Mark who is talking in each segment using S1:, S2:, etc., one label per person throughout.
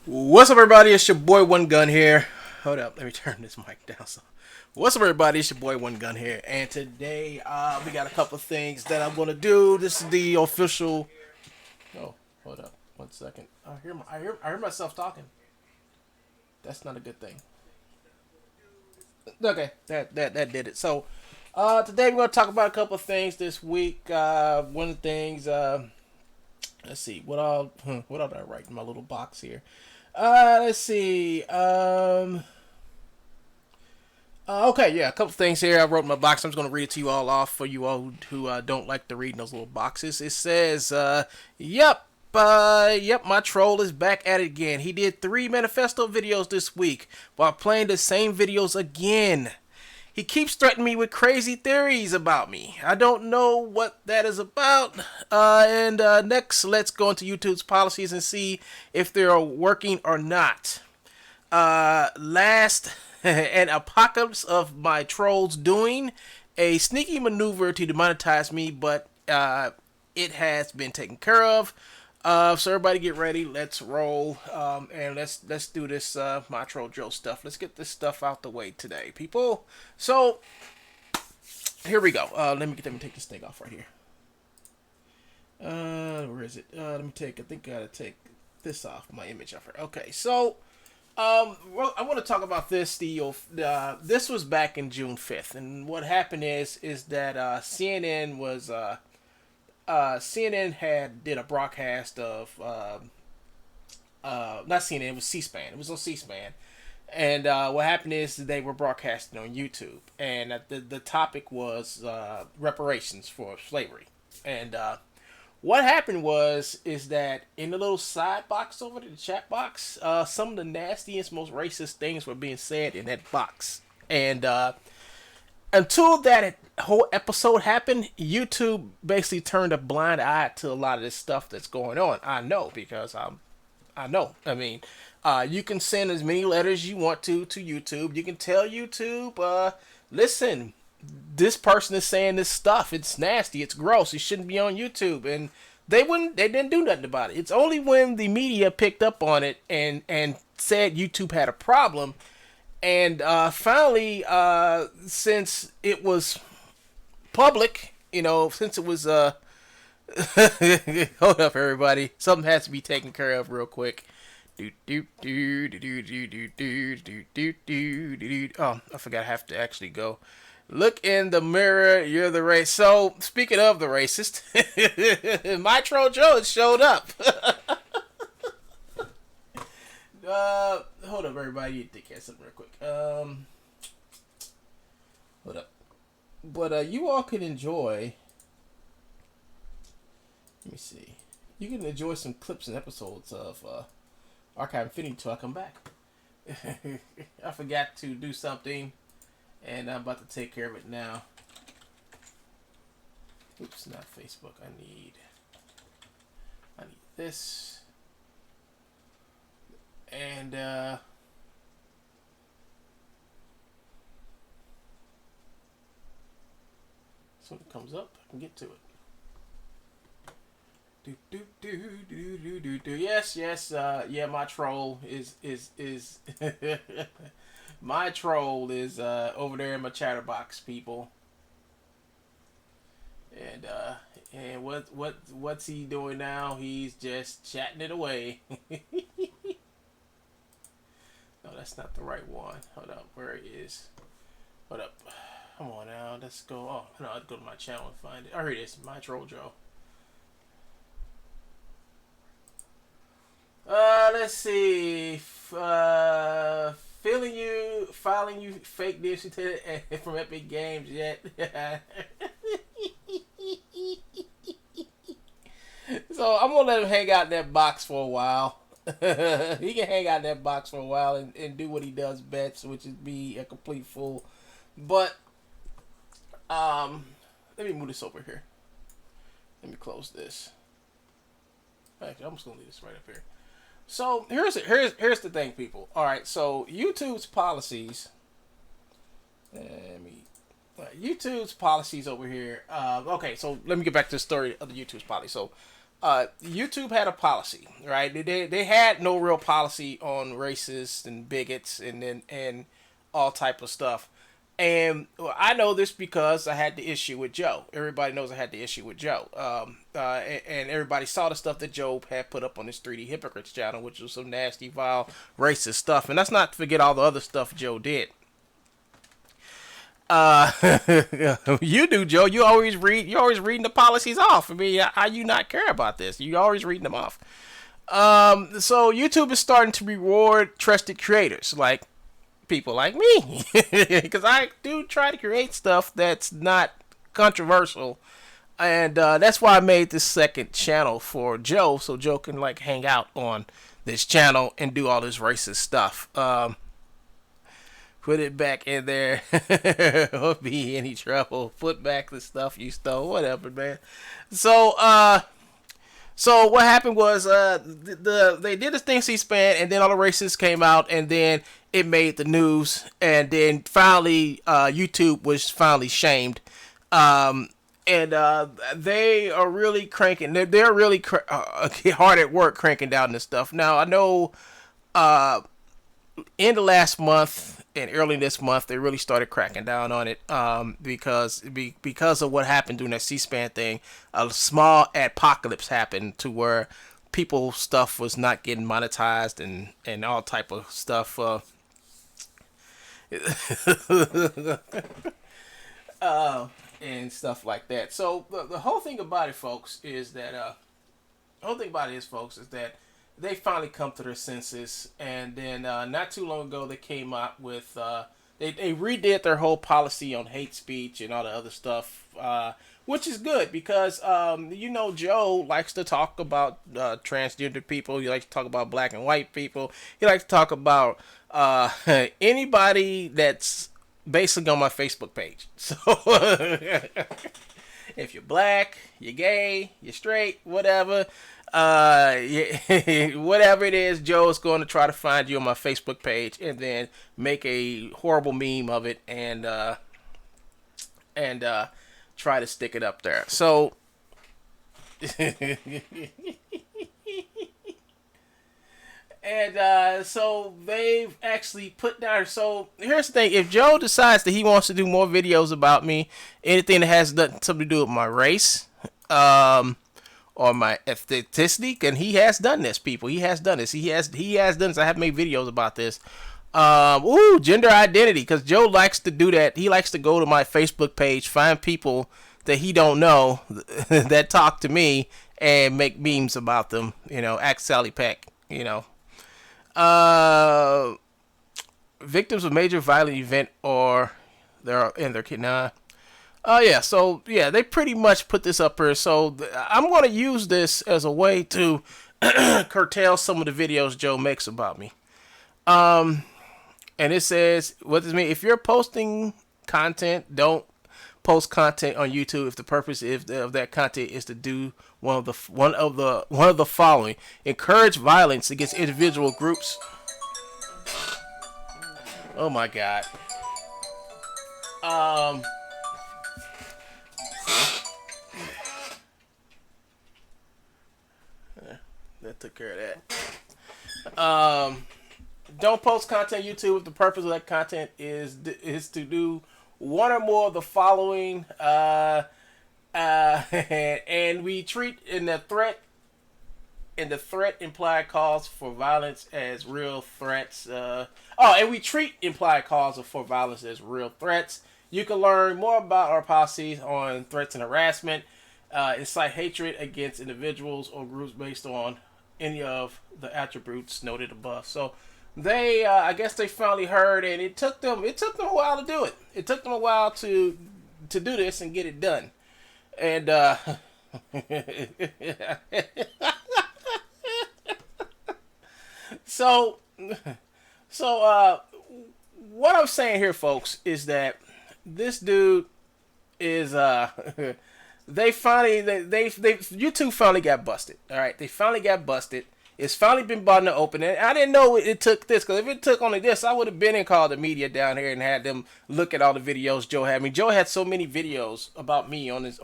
S1: What's up, everybody? It's your boy One Gun here. Hold up, let me turn this mic down. What's up, everybody? It's your boy One Gun here, and today we got a couple of things that I'm gonna do. This is the official. Oh, hold up, 1 second. I hear myself talking. That's not a good thing. Okay, that did it. So, today we're gonna talk about a couple of things this week. One of the things. Let's see what all did I write in my little box here. Let's see. Okay, yeah, a couple things here I wrote in my box. I'm just going to read it to you all off for you all who don't like to read in those little boxes. It says, yep, my troll is back at it again. He did 3 manifesto videos this week while playing the same videos again. He keeps threatening me with crazy theories about me. I don't know what that is about. Next, let's go into YouTube's policies and see if they're working or not. Last, an apocalypse of my trolls doing a sneaky maneuver to demonetize me, but it has been taken care of. So everybody get ready. Let's roll. And let's do this my troll Joe stuff. Let's get this stuff out the way today, people. So here we go. Let me take this thing off right here. Where is it? Let me take. I think I gotta take this off. My image off here. Okay, so well, I want to talk about this. This was back in June 5th, and what happened is that CNN was CNN did a broadcast of not CNN, it was C-SPAN. It was on C-SPAN, and what happened is they were broadcasting on YouTube, and the topic was reparations for slavery, and what happened is that in the little side box over there, the chat box, some of the nastiest, most racist things were being said in that box, and until that whole episode happened, YouTube basically turned a blind eye to a lot of this stuff that's going on. I know because I know. I mean, you can send as many letters you want to YouTube. You can tell YouTube, listen, this person is saying this stuff. It's nasty. It's gross. It shouldn't be on YouTube. And they didn't do nothing about it. It's only when the media picked up on it and said YouTube had a problem. And finally, since it was public, since it was hold up, everybody, something has to be taken care of real quick. Oh, I forgot I have to actually go. Look in the mirror, you're the race. So, speaking of the racist, my troll Joe has showed up. Hold up, everybody. You take care of something real quick. Hold up. But you all can enjoy. Let me see. You can enjoy some clips and episodes of Archive Infinity until I come back. I forgot to do something, and I'm about to take care of it now. Oops, not Facebook. I need this. And so when it comes up, I can get to it. Yes, yeah, my troll is my troll is over there in my chatterbox, people. And what's he doing now? He's just chatting it away. No, that's not the right one. Hold up, where it is? Hold up. Come on now, let's go. Oh, no, I'll go to my channel and find it. Oh, here it is, my troll Joe. Let's see. Filing you fake news from Epic Games yet? So I'm gonna let him hang out in that box for a while. He can hang out in that box for a while and do what he does best, which is be a complete fool. But let me move this over here. Let me close this. Actually, I'm just gonna leave this right up here. So here's the thing, people. All right, so YouTube's policies. YouTube's policies over here. Okay, so let me get back to the story of the YouTube's policy. So YouTube had a policy, right? They had no real policy on racists and bigots and all type of stuff. And well, I know this because I had the issue with Joe. Everybody knows I had the issue with Joe. And everybody saw the stuff that Joe had put up on his 3D Hypocrites channel, which was some nasty, vile, racist stuff. And let's not forget all the other stuff Joe did. Uh, you do, Joe. You always read. You always reading the policies off. I mean, how you not care about this? You always reading them off. So YouTube is starting to reward trusted creators like people like me, because I do try to create stuff that's not controversial, and that's why I made this second channel for Joe, so Joe can like hang out on this channel and do all this racist stuff. Put it back in there. Won't be any trouble. Put back the stuff you stole. Whatever, man. So what happened was they did this thing C-SPAN, and then all the racists came out, and then it made the news, and then finally YouTube was finally shamed, and they are really cranking. They're really hard at work cranking down this stuff. Now I know in the last month and early this month they really started cracking down on it because of what happened during that C-SPAN thing. A small apocalypse happened to where people stuff was not getting monetized and all type of stuff and stuff like that. So the whole thing about it, folks, is that they finally come to their senses, and then not too long ago they came out with they redid their whole policy on hate speech and all the other stuff, which is good because Joe likes to talk about transgender people. He likes to talk about black and white people. He likes to talk about anybody that's basically on my Facebook page. So if you're black, you're gay, you're straight, whatever. Whatever it is, Joe is going to try to find you on my Facebook page and then make a horrible meme of it and try to stick it up there. So and so they've actually put down. So here's the thing: if Joe decides that he wants to do more videos about me, anything that has something to do with my race, or my ethnicity, and he has done this, people. He has done this. He has done this. I have made videos about this. Gender identity, because Joe likes to do that. He likes to go to my Facebook page, find people that he don't know that talk to me and make memes about them. Act Sally Peck. Victims of major violent event or they're in their kid. Nah. Yeah, so, yeah, they pretty much put this up here. So, I'm going to use this as a way to curtail some of the videos Joe makes about me. And it says, what does it mean? If you're posting content, don't post content on YouTube if the purpose of that content is to do one of the following: encourage violence against individual groups. Oh my God. That took care of that. Don't post content on YouTube if the purpose of that content is to do one or more of the following. And we treat in the threat implied calls for violence as real threats. And we treat implied calls for violence as real threats. You can learn more about our policies on threats and harassment. Incite hatred against individuals or groups based on any of the attributes noted above. So they, I guess they finally heard, and it took them a while to do it. It took them a while to do this and get it done. And so what I'm saying here, folks, is that this dude is YouTube finally got busted. All right, they finally got busted. It's finally been bought in the open. And I didn't know it took this, because if it took only this, I would have been and called the media down here and had them look at all the videos Joe had. I mean, Joe had so many videos about me on his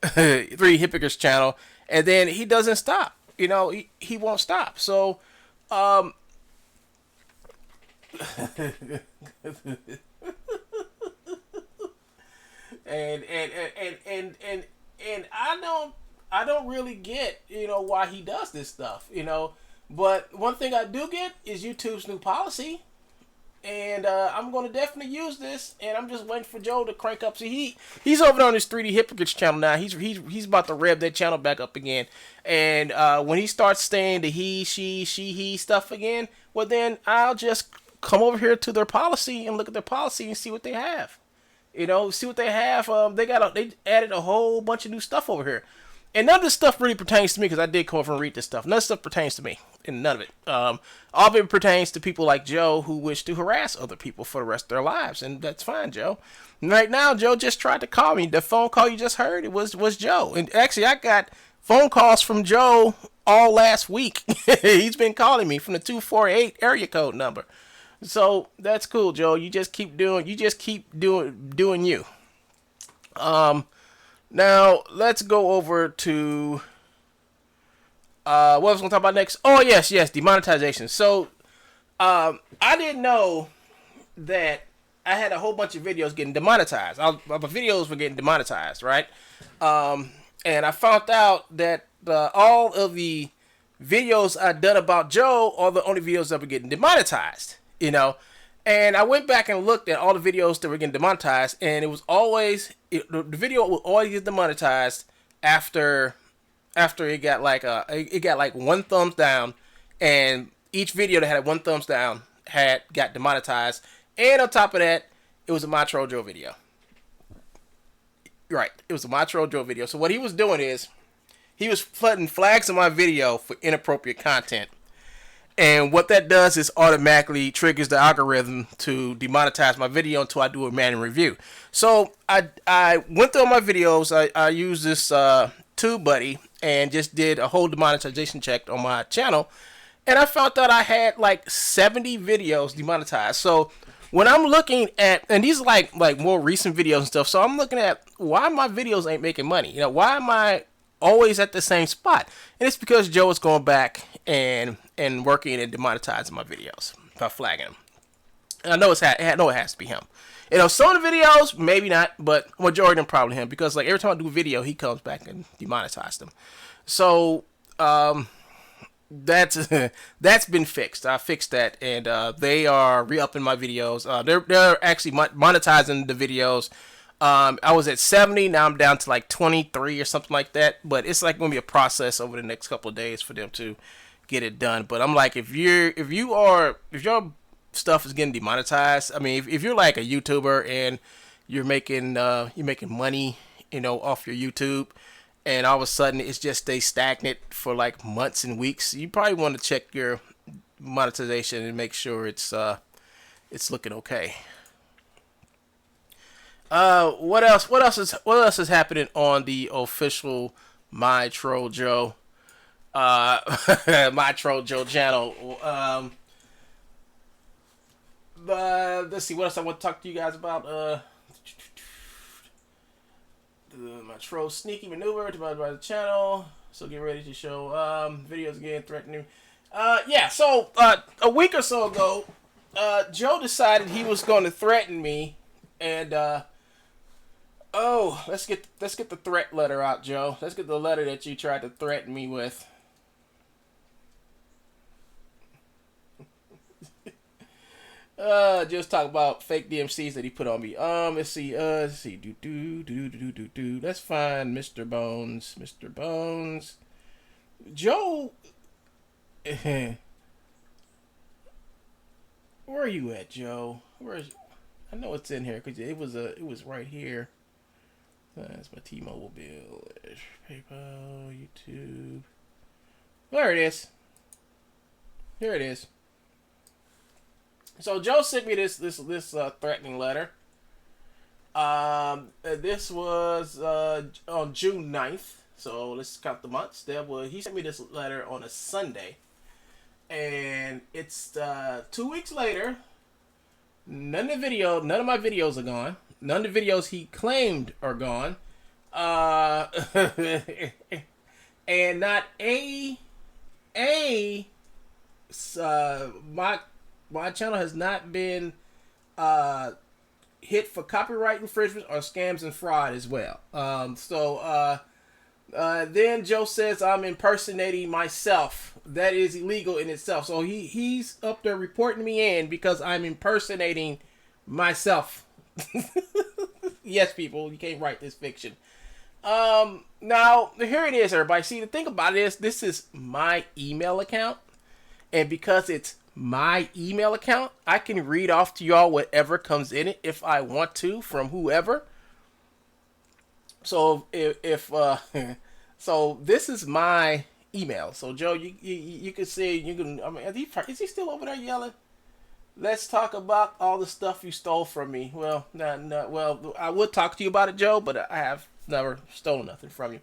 S1: Three Hypocrites channel, and then he doesn't stop. He won't stop. So, um, and I don't really get why he does this stuff. But one thing I do get is YouTube's new policy, and I'm going to definitely use this. And I'm just waiting for Joe to crank up. See, he's over on his 3D Hypocrites channel now. He's about to rev that channel back up again. And when he starts saying the he, she, he stuff again, well then I'll just come over here to their policy and look at their policy and see what they have. See what they have. They added a whole bunch of new stuff over here, and none of this stuff really pertains to me because I did come over and read this stuff. None of this stuff pertains to me, and none of it. All of it pertains to people like Joe who wish to harass other people for the rest of their lives, and that's fine, Joe. And right now, Joe just tried to call me. The phone call you just heard, it was Joe, and actually, I got phone calls from Joe all last week. He's been calling me from the 248 area code number. So that's cool, Joe. You just keep doing you. Now let's go over to what was I gonna talk about next? Oh yes, demonetization. So I didn't know that I had a whole bunch of videos getting demonetized. My videos were getting demonetized, right? And I found out that all of the videos I'd done about Joe are the only videos that were getting demonetized. And I went back and looked at all the videos that were getting demonetized, and it was always the video would always get demonetized after it got like one thumbs down, and each video that had one thumbs down got demonetized, and on top of that, it was a My Troll Joe video. Right, it was a My Troll Joe video. So what he was doing is he was putting flags on my video for inappropriate content. And what that does is automatically triggers the algorithm to demonetize my video until I do a manual review. So I went through all my videos. I used this TubeBuddy and just did a whole demonetization check on my channel. And I found out I had like 70 videos demonetized. So when I'm looking at, and these are like more recent videos and stuff. So I'm looking at why my videos ain't making money. Why am I always at the same spot? And it's because Joe is going back and working and demonetizing my videos by flagging them. And I know it has to be him. Some of the videos maybe not, but majority of them probably him, because like every time I do a video, he comes back and demonetizes them. So that's been fixed. I fixed that, and they are re-upping my videos. They're actually monetizing the videos. I was at 70, now I'm down to like 23 or something like that. But it's like going to be a process over the next couple of days for them to get it done. But I'm like, if your stuff is getting demonetized, I mean, if you're like a YouTuber and you're making money, off your YouTube, and all of a sudden it just stays stagnant for like months and weeks, you probably want to check your monetization and make sure it's looking okay. What else is happening on the official My Troll Joe My Troll Joe channel? Let's see what else I want to talk to you guys about. My Troll Sneaky Maneuver to my channel. So get ready to show videos again threatening. So a week or so ago, Joe decided he was going to threaten me, and let's get the threat letter out, Joe. Let's get the letter that you tried to threaten me with. Just talk about fake DMCs that he put on me. Let's see. That's fine, Mr. Bones. Mr. Bones. Joe. Where are you at, Joe? I know it's in here because it was right here. That's my T-Mobile bill. PayPal, YouTube. There it is. Here it is. So Joe sent me this threatening letter. This was on June 9th. So let's count the months. He sent me this letter on a Sunday, and it's 2 weeks later. None of my videos are gone. None of the videos he claimed are gone. Uh, and not a my channel has not been uh hit for copyright infringement or scams and fraud as well. Then Joe says I'm impersonating myself. That is illegal in itself. So he's up there reporting me in because I'm impersonating myself. Yes, people, you can't write this fiction. Now here it is, everybody. See, the thing about it is, this is my email account, and because it's my email account, I can read off to y'all whatever comes in it if I want to from whoever. So if so this is my email. So Joe, you can see, you can. I mean, is he still over there yelling? Let's talk about all the stuff you stole from me. Well, well, I would talk to you about it, Joe, but I have never stolen nothing from you.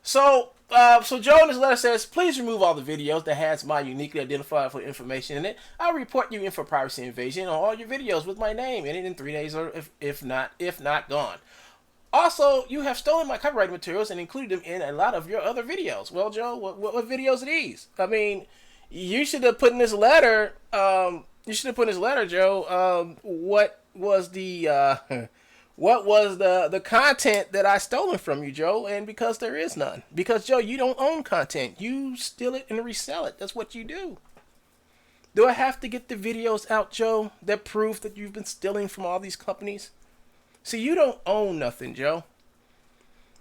S1: So Joe in his letter says, please remove all the videos that has my uniquely identifiable information in it. I'll report you in for privacy invasion on all your videos with my name in it in 3 days, or if not gone. Also, you have stolen my copyrighted materials and included them in a lot of your other videos. Well, Joe, what videos are these? I mean, you should have put in this letter. Joe. What was the the content that I stolen from you, Joe? And because there is none, because Joe, you don't own content. You steal it and resell it. That's what you do. Do I have to get the videos out, Joe, that prove that you've been stealing from all these companies? See, you don't own nothing, Joe.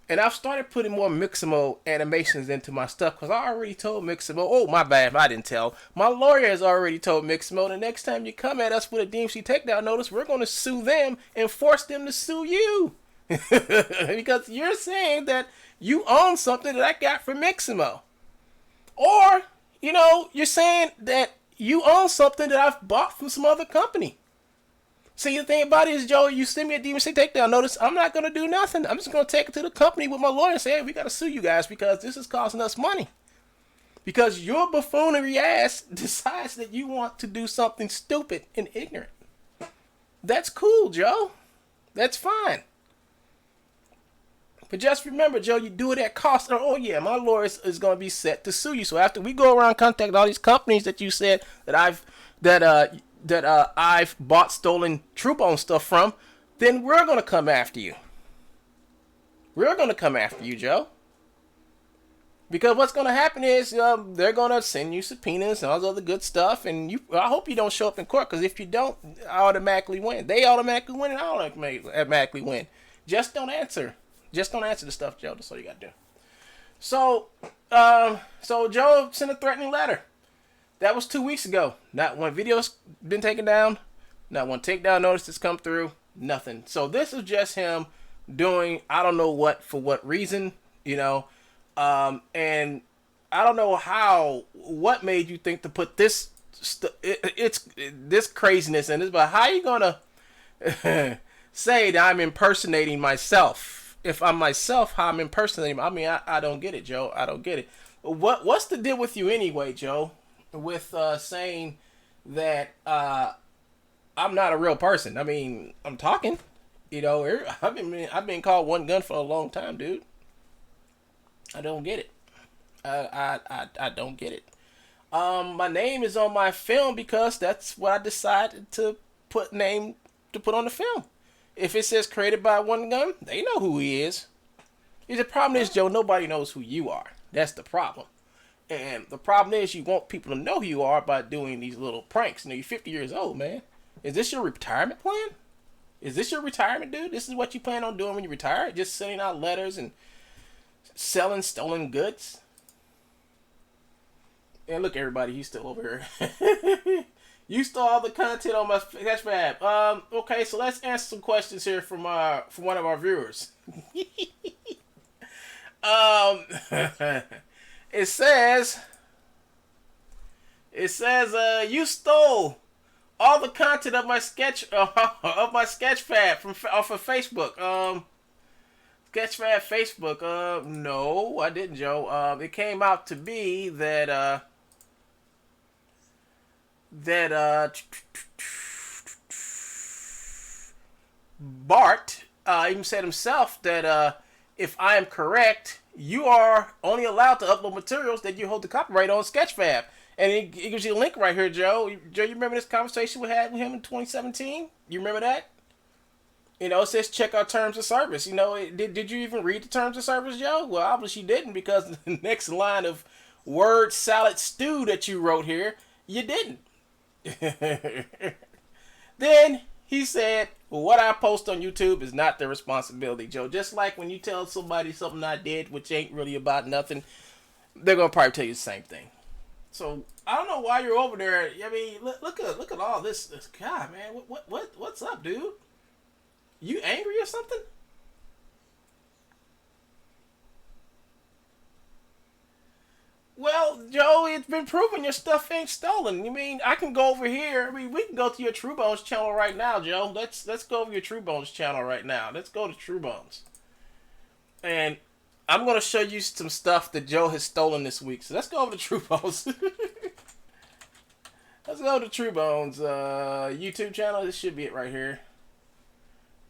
S1: And I've started putting more Mixamo animations into my stuff because I already told Mixamo. Oh, my bad, I didn't tell. My lawyer has already told Mixamo the next time you come at us with a DMC takedown notice, we're going to sue them and force them to sue you. Because you're saying that you own something that I got from Mixamo. Or, you're saying that you own something that I've bought from some other company. See, the thing about it is, Joe, you send me a DMC takedown notice, I'm not going to do nothing. I'm just going to take it to the company with my lawyer and say, hey, we got to sue you guys because this is costing us money. Because your buffoonery ass decides that you want to do something stupid and ignorant. That's cool, Joe. That's fine. But just remember, Joe, you do it at cost. Oh, yeah, my lawyer is going to be set to sue you. So after we go around contacting all these companies that you said that I've bought stolen TrueBone stuff from, then we're going to come after you. We're going to come after you, Joe. Because what's going to happen is they're going to send you subpoenas and all this other good stuff, and I hope you don't show up in court, because if you don't, I automatically win. They automatically win, and I automatically win. Just don't answer. Just don't answer the stuff, Joe. That's all you got to do. So Joe sent a threatening letter. That was 2 weeks ago. Not one video's been taken down. Not one takedown notice has come through. Nothing. So this is just him doing, I don't know what, for what reason, and I don't know what made you think to put this, it's this craziness in this, but how are you going to say that I'm impersonating myself? If I'm myself, how I'm impersonating, I mean, I don't get it, Joe. I don't get it. What's the deal with you anyway, Joe? With saying that I'm not a real person. I mean, I'm talking. I've been called one gun for a long time, dude. I don't get it. I don't get it. My name is on my film because that's what I decided to put on the film. If it says created by one gun, they know who he is. The problem is, Joe, nobody knows who you are. That's the problem. And the problem is, you want people to know who you are by doing these little pranks. You're 50 years old, man. Is this your retirement plan? Is this your retirement, dude? This is what you plan on doing when you retire? Just sending out letters and selling stolen goods? And look, everybody, he's still over here. You stole all the content on my Sketch Fab. Okay, so let's answer some questions here from one of our viewers. It says, you stole all the content of my sketch Sketchfab off of Facebook. Sketchfab Facebook. No, I didn't, Joe. It came out to be that Bart even said himself that if I am correct, you are only allowed to upload materials that you hold the copyright on Sketchfab. And it gives you a link right here, Joe. Joe, you remember this conversation we had with him in 2017? You remember that? You know, it says check out terms of service. You know, did you even read the terms of service, Joe? Well, obviously you didn't, because the next line of word salad stew that you wrote here, you didn't. Then he said, well, what I post on YouTube is not their responsibility, Joe. Just like when you tell somebody something I did, which ain't really about nothing, they're going to probably tell you the same thing. So I don't know why you're over there. I mean, look at all this. God, man, what's up, dude? You angry or something? Well, Joe, it's been proven your stuff ain't stolen. You mean I can go over here? I mean, we can go to your True Bones channel right now, Joe. Let's go over your True Bones channel right now. Let's go to True Bones, and I'm gonna show you some stuff that Joe has stolen this week. So let's go over to True Bones. Let's go to True Bones YouTube channel. This should be it right here.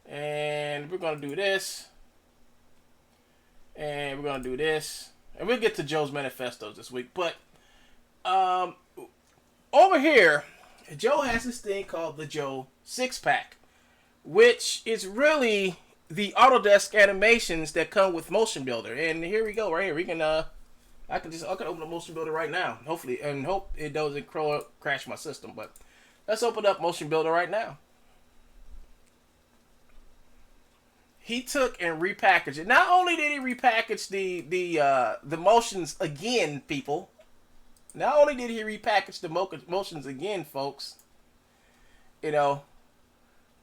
S1: And we're going to do this. And we're going to do this. And we'll get to Joe's manifestos this week. But over here, Joe has this thing called the Joe 6-pack, which is really the Autodesk animations that come with Motion Builder. And here we go, right here. We can I can open the Motion Builder right now, hopefully, and hope it doesn't crash my system. But let's open up Motion Builder right now. He took and repackaged it. Not only did he repackage the motions again, people. Not only did he repackage the motions again, folks. You know,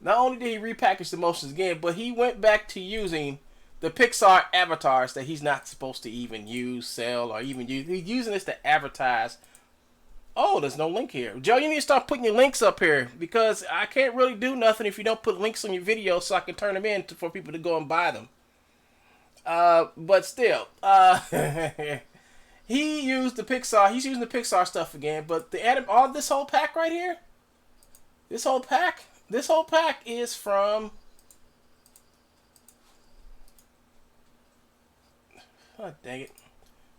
S1: not only did he repackage the motions again, but he went back to using the Pixar avatars that he's not supposed to even use, sell, or even use. He's using this to advertise. Oh, there's no link here. Joe, you need to start putting your links up here, because I can't really do nothing if you don't put links on your videos so I can turn them in for people to go and buy them. But still, he used the Pixar. He's using the Pixar stuff again. But all this whole pack right here, this whole pack is from. Oh, dang it.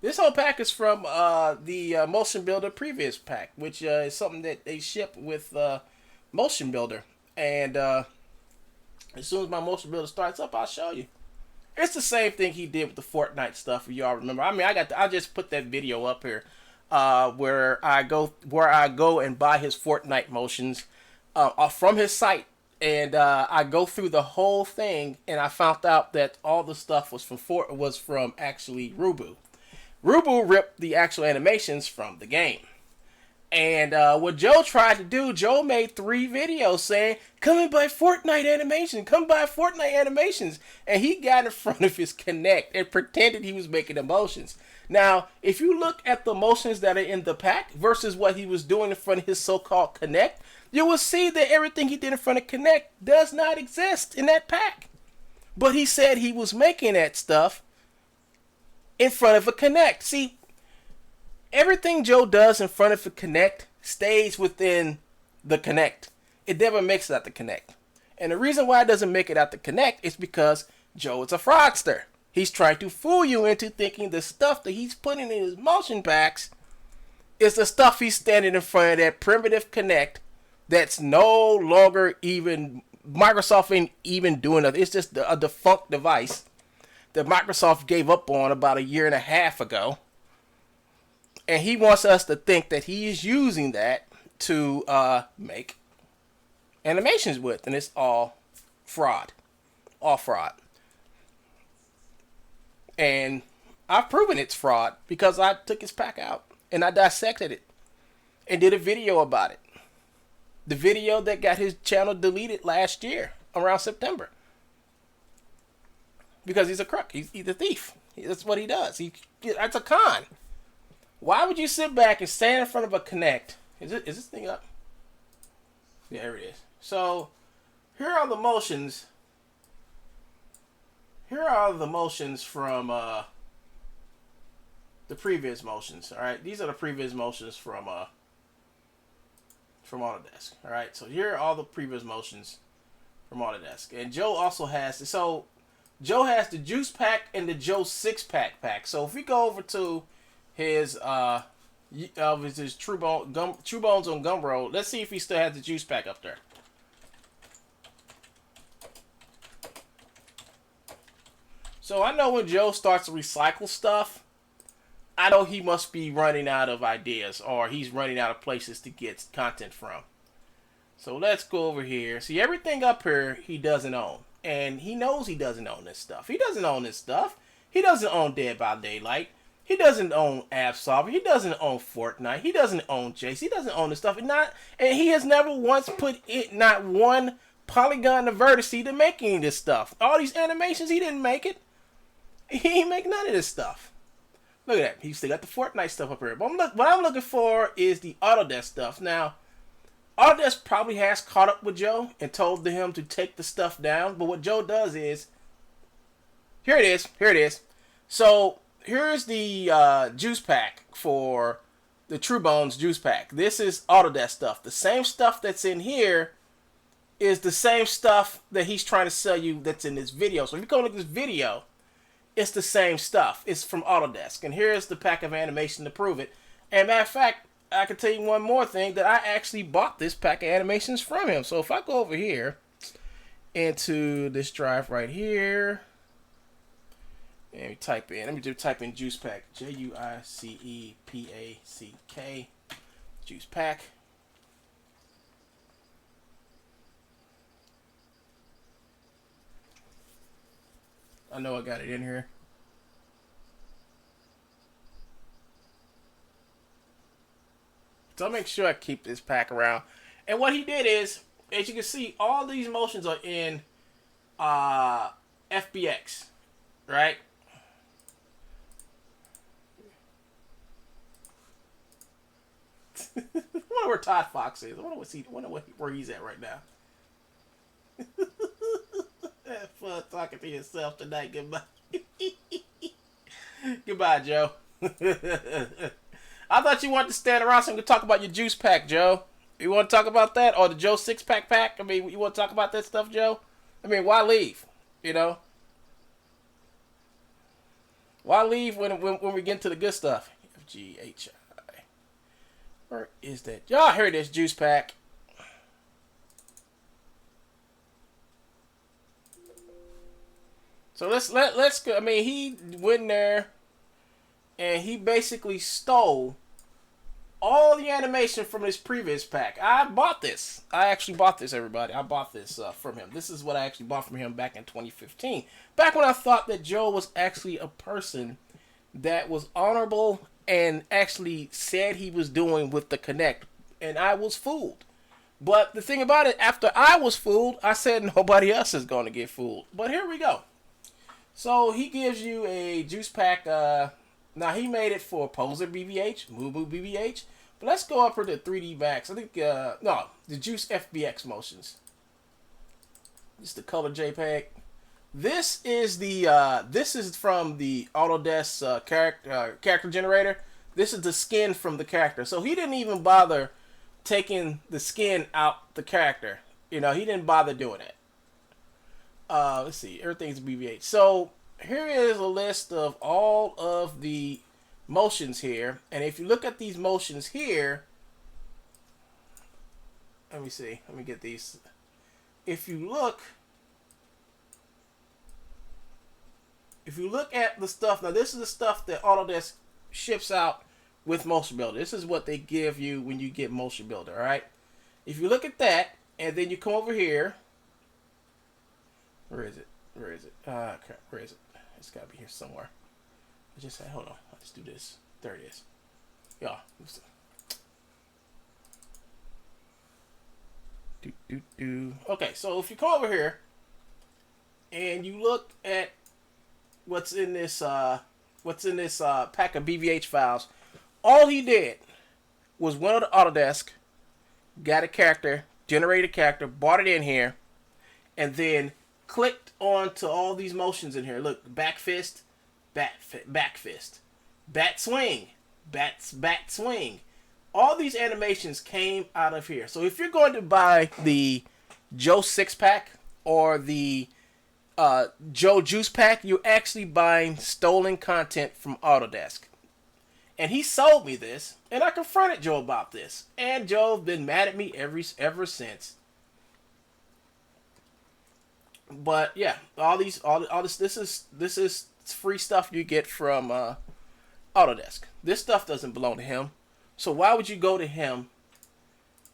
S1: This whole pack is from the Motion Builder previous pack, which is something that they ship with Motion Builder. And as soon as my Motion Builder starts up, I'll show you. It's the same thing he did with the Fortnite stuff, if y'all remember. I mean, I just put that video up here where I go and buy his Fortnite motions from his site. And I go through the whole thing, and I found out that all the stuff was from actually Rubu. Rubu ripped the actual animations from the game. And what Joe tried to do, Joe made 3 videos saying, come and buy Fortnite animation, come buy Fortnite animations. And he got in front of his Kinect and pretended he was making the motions. Now, if you look at the motions that are in the pack versus what he was doing in front of his so-called Kinect, you will see that everything he did in front of Kinect does not exist in that pack. But he said he was making that stuff in front of a Kinect. See, everything Joe does in front of a Kinect stays within the Kinect. It never makes it out the Kinect. And the reason why it doesn't make it out the Kinect is because Joe is a fraudster. He's trying to fool you into thinking the stuff that he's putting in his motion packs is the stuff he's standing in front of that primitive Kinect that's no longer even, Microsoft ain't even doing it. It's just a defunct device that Microsoft gave up on about 1.5 years ago. And he wants us to think that he is using that to make animations with. And it's all fraud. All fraud. And I've proven it's fraud because I took his pack out and I dissected it and did a video about it. The video that got his channel deleted last year around September. Because he's a crook. He's a thief. That's what he does. That's a con. Why would you sit back and stand in front of a Kinect? Is this thing up? Yeah, here it is. So, here are the motions. Here are the motions from the previous motions. All right, these are the previous motions from Autodesk. All right, so here are all the previous motions from Autodesk. And Joe also has, so Joe has the juice pack and the Joe 6-pack. So if we go over to his his True Bones on Gumroad, let's see if he still has the juice pack up there. So I know when Joe starts to recycle stuff, I know he must be running out of ideas, or he's running out of places to get content from. So let's go over here. See, everything up here he doesn't own. And he knows he doesn't own this stuff. He doesn't own this stuff. He doesn't own Dead by Daylight. He doesn't own Absolver. He doesn't own Fortnite. He doesn't own Jace. He doesn't own this stuff. And he has never once put it, not one polygon to vertice to make any of this stuff. All these animations, he didn't make it. He ain't make none of this stuff. Look at that. He still got the Fortnite stuff up here. But what I'm looking for is the Autodesk stuff. Now, Autodesk probably has caught up with Joe and told him to take the stuff down. But what Joe does is, here it is. So here's the juice pack for the True Bones juice pack. This is Autodesk stuff. The same stuff that's in here is the same stuff that he's trying to sell you that's in this video. So if you go look at this video, it's the same stuff. It's from Autodesk. And here's the pack of animation to prove it. And matter of fact, I can tell you one more thing, that I actually bought this pack of animations from him. So if I go over here into this drive right here, and we type in, let me just type in juice pack, JUICEPACK, juice pack. I know I got it in here. So I'll make sure I keep this pack around. And what he did is, as you can see, all these motions are in FBX, right? I wonder where Todd Fox is. I wonder where he's at right now. Have fun talking to yourself tonight. Goodbye. Goodbye, Joe. I thought you wanted to stand around so we could talk about your juice pack, Joe. You want to talk about that? Or the Joe 6-pack? I mean, you want to talk about that stuff, Joe? I mean, why leave? You know? Why leave when we get into the good stuff? FGHI. Where is that? Y'all heard this juice pack. So let's go. I mean, he went in there and he basically stole all the animation from his previous pack. I bought this. I actually bought this, everybody. I bought this from him. This is what I actually bought from him back in 2015. Back when I thought that Joe was actually a person that was honorable and actually said he was doing with the Connect. And I was fooled. But the thing about it, after I was fooled, I said nobody else is going to get fooled. But here we go. So he gives you a juice pack. Now he made it for Poser BBH, Mubu BBH. But let's go up for the 3D Max. I think, no, the Juice FBX motions. This is the color JPEG. This is from the Autodesk character generator. This is the skin from the character. So he didn't even bother taking the skin out the character. You know, he didn't bother doing it. Let's see, everything's BBH. So here is a list of all of the motions here. And if you look at these motions here, let me see. Let me get these. If you look at the stuff, now this is the stuff that Autodesk ships out with Motion Builder. This is what they give you when you get Motion Builder, all right? If you look at that, and then you come over here, where is it? Where is it? Okay, where is it? It's got to be here somewhere. I just say, hold on, let's do this. There it is. Yeah. Okay, so if you come over here, and you look at what's in this pack of BVH files, all he did was went on to Autodesk, got a character, generated a character, brought it in here, and then clicked onto all these motions in here. Look, back fist, back fist, bat swing, bat swing. All these animations came out of here. So if you're going to buy the Joe 6-pack or the Joe Juice Pack, you're actually buying stolen content from Autodesk. And he sold me this, and I confronted Joe about this. And Joe's been mad at me ever since. But yeah, all this is free stuff you get from Autodesk. This stuff doesn't belong to him. So why would you go to him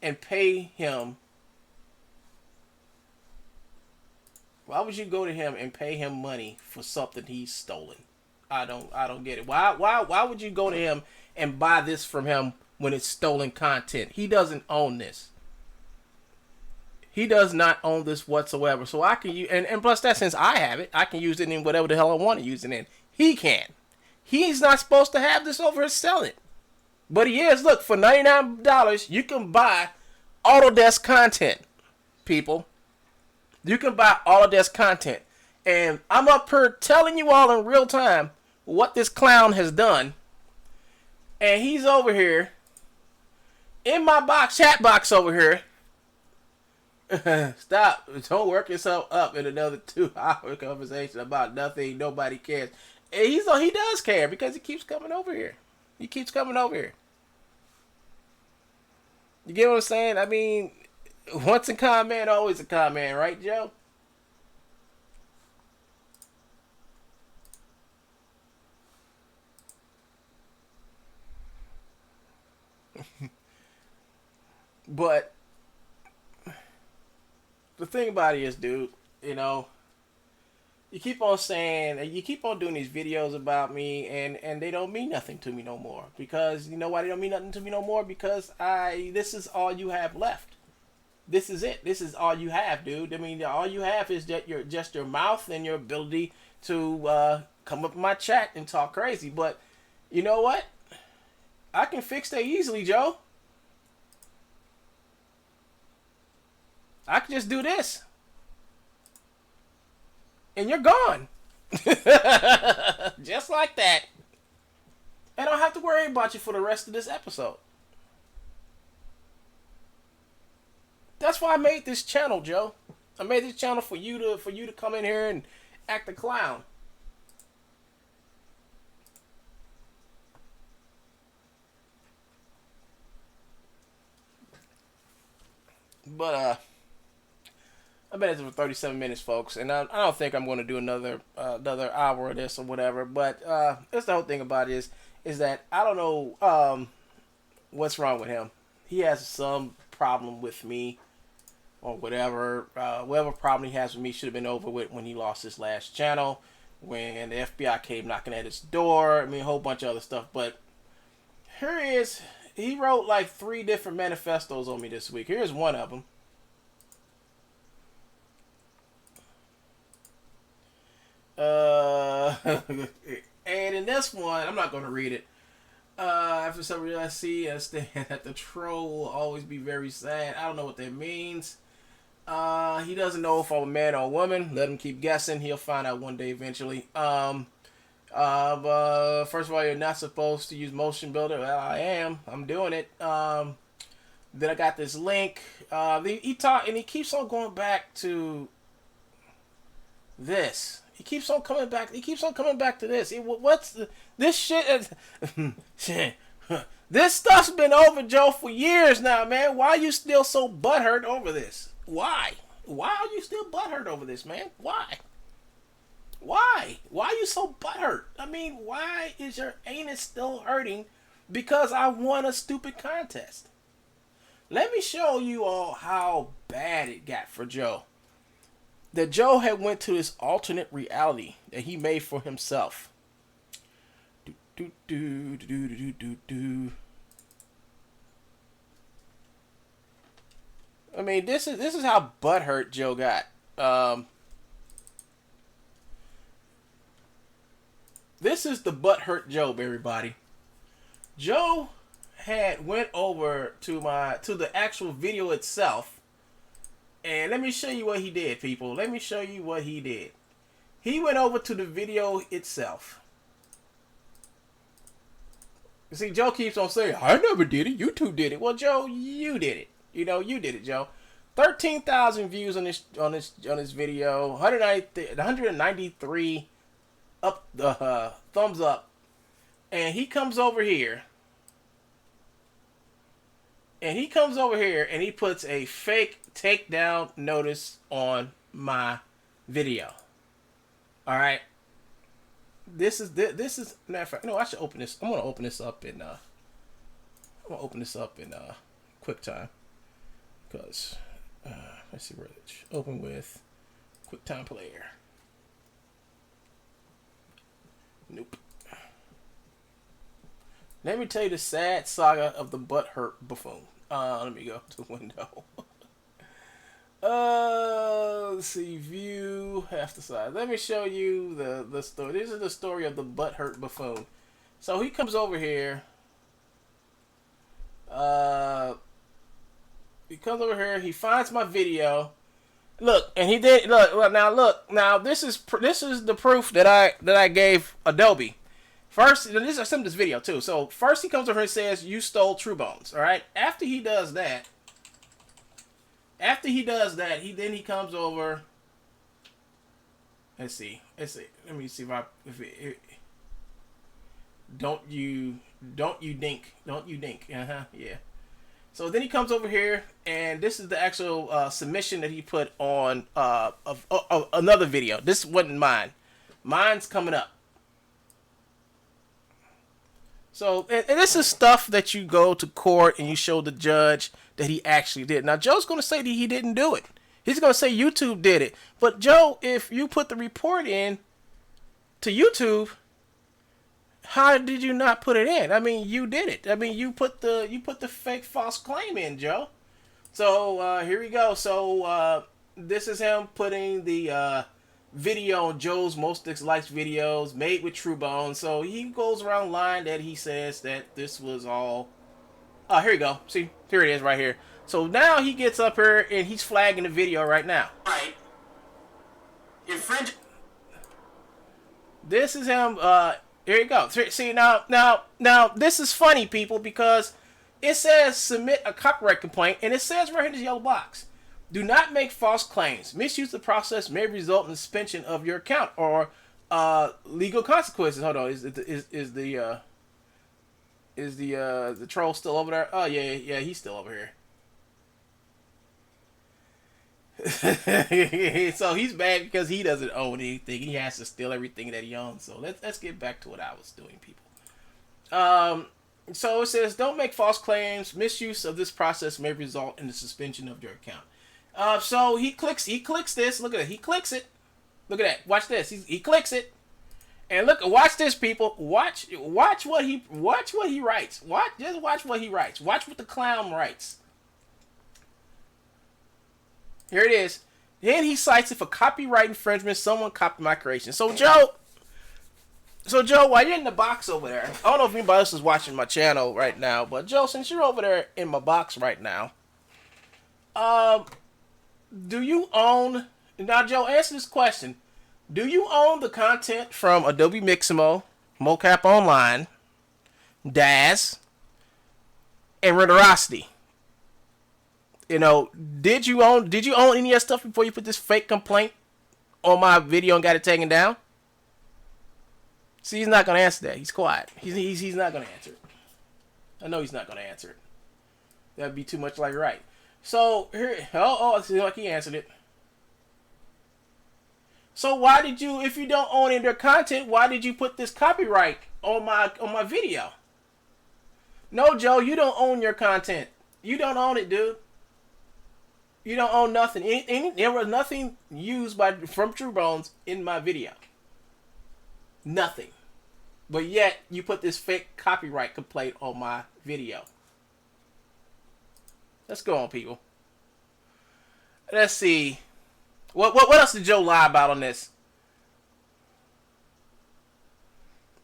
S1: and pay him? Why would you go to him and pay him money for something he's stolen? I don't get it. Why would you go to him and buy this from him when it's stolen content? He doesn't own this. He does not own this whatsoever. So I can use, and plus that, since I have it, I can use it in whatever the hell I want to use it in. He can't. He's not supposed to have this over here selling it. But he is. Look, for $99, you can buy Autodesk content, people. You can buy Autodesk content. And I'm up here telling you all in real time what this clown has done. And he's over here in my chat box over here. Stop. Don't work yourself up in another 2-hour conversation about nothing. Nobody cares. And he does care because he keeps coming over here. He keeps coming over here. You get what I'm saying? I mean, once a con man, always a con man, right, Joe? But the thing about it is, dude, you know, you keep on saying, you keep on doing these videos about me, and they don't mean nothing to me no more. Because, you know why they don't mean nothing to me no more? Because this is all you have left. This is it. This is all you have, dude. I mean, all you have is just your mouth and your ability to come up in my chat and talk crazy. But you know what? I can fix that easily, Joe. I can just do this. And you're gone. Just like that. I don't have to worry about you for the rest of this episode. That's why I made this channel, Joe. I made this channel for you to come in here and act a clown. But I've been at it for 37 minutes, folks, and I don't think I'm going to do another hour of this or whatever. But that's the whole thing about it is that I don't know what's wrong with him. He has some problem with me or whatever. Whatever problem he has with me should have been over with when he lost his last channel, when the FBI came knocking at his door. I mean, a whole bunch of other stuff. But here he is. He wrote like 3 different manifestos on me this week. Here's one of them. And in this one, I'm not going to read it. After some U.S.C, understand that the troll will always be very sad. I don't know what that means. He doesn't know if I'm a man or a woman. Let him keep guessing. He'll find out one day eventually. First of all, you're not supposed to use motion builder. Well, I am. I'm doing it. Then I got this link. He keeps on going back to this. He keeps on coming back. He keeps on coming back to this. This shit? This stuff's been over, Joe, for years now, man. Why are you still so butthurt over this? Why? Why are you still butthurt over this, man? Why? Why? Why are you so butthurt? I mean, why is your anus still hurting because I won a stupid contest? Let me show you all how bad it got for Joe. That Joe had went to this alternate reality that he made for himself. I mean, this is how butthurt Joe got. This is the butthurt Joe, everybody. Joe had went over to the actual video itself. And let me show you what he did, people. Let me show you what he did. He went over to the video itself. You see, Joe keeps on saying, I never did it. You two did it. Well, Joe, you did it. You know, you did it, Joe. 13,000 views on this video. 193 up the thumbs up, and he comes over here. And he puts a fake takedown notice on my video. All right. This is matter of fact. No, I should open this. I'm gonna open this up in QuickTime, because let's see where it's open with QuickTime Player. Nope. Let me tell you the sad saga of the butthurt buffoon. Let me go to the window. Let's see, view half the size. Let me show you the story. This is the story of the butthurt buffoon. So he comes over here. He finds my video. Look, and he did look now. This is the proof that I gave Adobe. First, I sent this video too. So first he comes over and says you stole True Bones. All right. After he does that, he comes over. Let's see. Let me see if don't you dink. Yeah. So then he comes over here, and this is the actual submission that he put on of another video. This wasn't mine. Mine's coming up. So, and this is stuff that you go to court and you show the judge that he actually did. Now, Joe's going to say that he didn't do it. He's going to say YouTube did it. But, Joe, if you put the report in to YouTube, how did you not put it in? I mean, you did it. I mean, you put the fake false claim in, Joe. So, here we go. So, this is him putting the video on Joe's most disliked videos made with True Bones. So he goes around lying that he says that this was all. Oh, here you go. See, here it is right here. So now he gets up here and he's flagging the video right now. Right. Infringing. This is him. Here you go. See now this is funny, people, because it says submit a copyright complaint, and it says right here in this yellow box. Do not make false claims. Misuse the process may result in suspension of your account or legal consequences. Hold on, is the troll still over there? Oh yeah, he's still over here. So he's bad because he doesn't own anything. He has to steal everything that he owns. So let's get back to what I was doing, people. So it says don't make false claims. Misuse of this process may result in the suspension of your account. So he clicks this. Look at it. He clicks it. Look at that. Watch this. He clicks it. And watch this, people. Watch what he writes. Just watch what he writes. Watch what the clown writes. Here it is. Then he cites it for copyright infringement. Someone copied my creation. So Joe, while you're in the box over there, I don't know if anybody else is watching my channel right now, but Joe, since you're over there in my box right now, do you own, now Joe, answer this question. Do you own the content from Adobe Mixamo, Mocap Online, Daz, and Renderosity? You know, did you own any of that stuff before you put this fake complaint on my video and got it taken down? See, he's not gonna answer that. He's quiet. He's not gonna answer it. I know he's not gonna answer it. That'd be too much like right. So here, it seems like he answered it. So why did you, if you don't own any of their content, why did you put this copyright on my video? No, Joe, you don't own your content. You don't own it, dude. You don't own nothing. There was nothing used from True Bones in my video. Nothing. But yet you put this fake copyright complaint on my video. Let's go on, people. Let's see. What else did Joe lie about on this?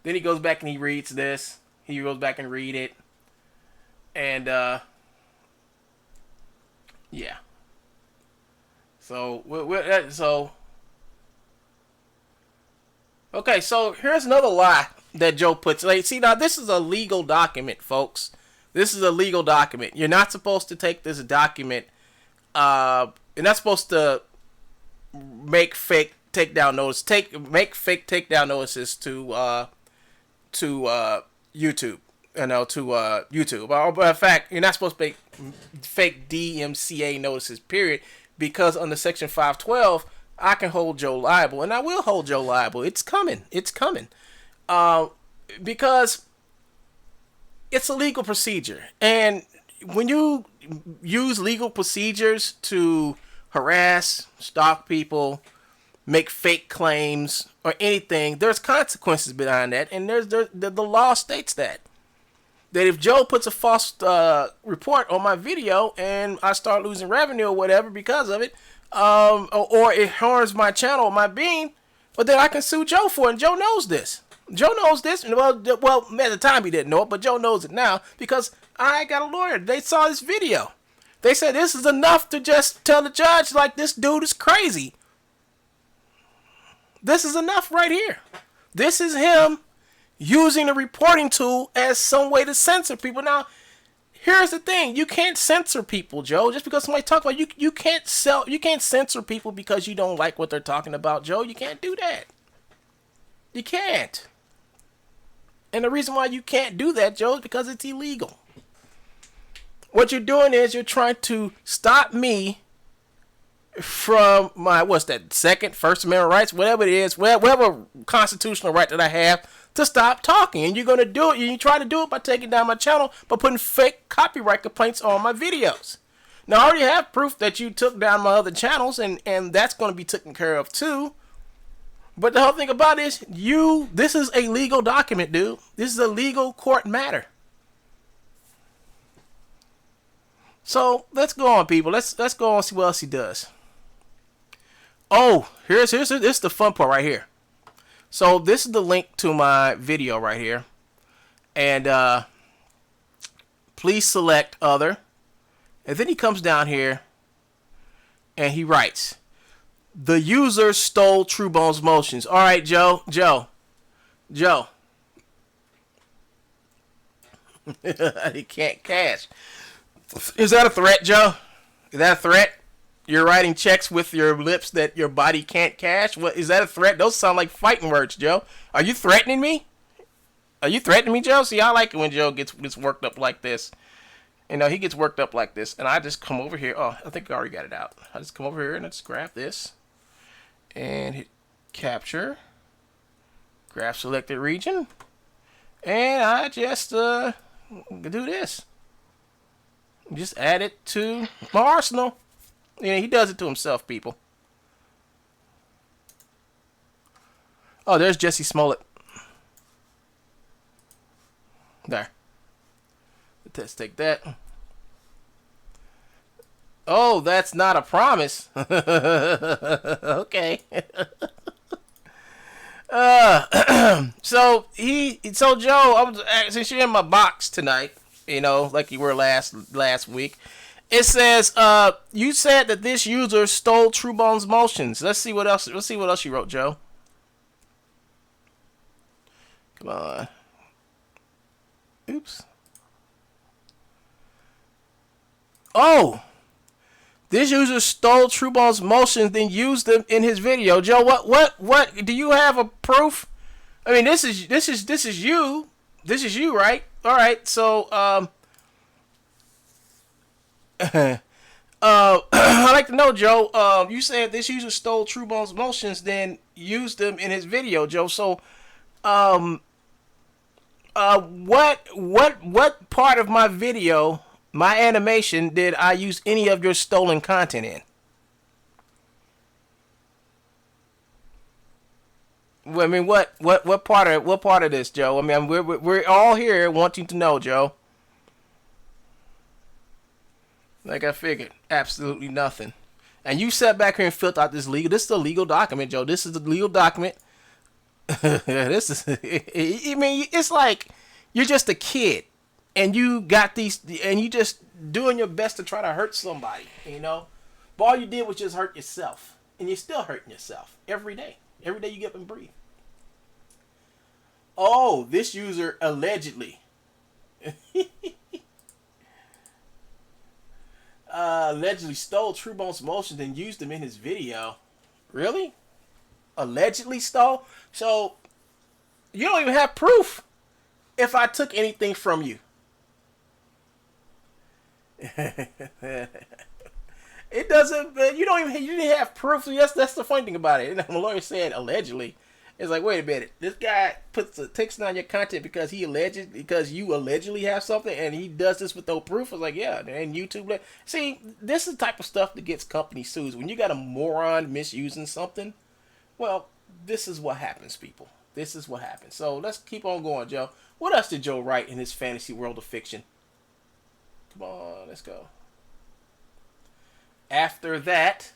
S1: Then he goes back and he reads this. He goes back and read it. And yeah. So okay, so here's another lie that Joe puts. Like, see, now this is a legal document, folks. This is a legal document. You're not supposed to take this document and that's supposed to make fake takedown notice, make fake takedown notices to YouTube. To YouTube. But in fact, you're not supposed to make fake DMCA notices, period, because under Section 512, I can hold Joe liable, and I will hold Joe liable. It's coming. It's coming. Because it's a legal procedure. And when you use legal procedures to harass, stalk people, make fake claims, or anything, there's consequences behind that, and the law states that if Joe puts a false report on my video and I start losing revenue or whatever because of it, or it harms my channel or my being, but then I can sue Joe for it, and Joe knows this. Joe knows this, and well, at the time he didn't know it, but Joe knows it now because I got a lawyer. They saw this video. They said this is enough to just tell the judge, like, this dude is crazy. This is enough right here. This is him using the reporting tool as some way to censor people. Now, here's the thing: you can't censor people, Joe. Just because somebody talks about you can't censor people because you don't like what they're talking about, Joe. You can't do that. You can't. And the reason why you can't do that, Joe, is because it's illegal. What you're doing is you're trying to stop me from my, First Amendment rights, whatever it is, whatever constitutional right that I have to stop talking. And you're going to do it, you try to do it by taking down my channel, by putting fake copyright complaints on my videos. Now, I already have proof that you took down my other channels, and that's going to be taken care of too. But the whole thing about it is, this is a legal document, dude. This is a legal court matter. So let's go on, people. Let's go on and see what else he does. Oh, here's this is the fun part right here. So this is the link to my video right here, and please select other. And then he comes down here, and he writes, "The user stole Truebone's motions." All right, Joe. He can't cash. Is that a threat, Joe? Is that a threat? You're writing checks with your lips that your body can't cash? What is that a threat? Those sound like fighting words, Joe. Are you threatening me? Are you threatening me, Joe? See, I like it when Joe gets worked up like this. You know, he gets worked up like this, and I just come over here. Oh, I think I already got it out. I just come over here and I just grab this and hit capture, grab selected region, and I just do this. Just add it to my arsenal. Yeah, he does it to himself, people. Oh, there's Jesse Smollett. There. Let's take that. Oh, that's not a promise. Okay. So Joe, since you're in my box tonight, you know, like you were last week. It says, you said that this user stole Truebone's motions. Let's see what else you wrote, Joe. Come on. Oops. Oh! This user stole Truebone's motions, then used them in his video. Joe, what? Do you have a proof? I mean, this is you. This is you, right? All right. So, I'd like to know, Joe. You said this user stole Truebone's motions, then used them in his video, Joe. So, what part of my video, my animation, did I use any of your stolen content in? I mean, what part of this, Joe? I mean, we're all here wanting to know, Joe. Like I figured, absolutely nothing. And you sat back here and filled out this legal. This is a legal document, Joe. This is a legal document. This is. I mean, it's like you're just a kid, and you got these, and you just doing your best to try to hurt somebody. You know, but all you did was just hurt yourself, and you're still hurting yourself every day. Every day you get up and breathe. Oh, this user allegedly. Allegedly stole True Bones motions and used them in his video. Really? Allegedly stole? So you don't even have proof if I took anything from you. It doesn't. You don't even. You didn't have proof. That's the funny thing about it. And the lawyer said allegedly. It's like, wait a minute. This guy takes down your content because you allegedly have something, and he does this with no proof. It's like, yeah, and YouTube. See, this is the type of stuff that gets company sues. When you got a moron misusing something, well, this is what happens, people. This is what happens. So let's keep on going, Joe. What else did Joe write in his fantasy world of fiction? Come on, let's go. After that,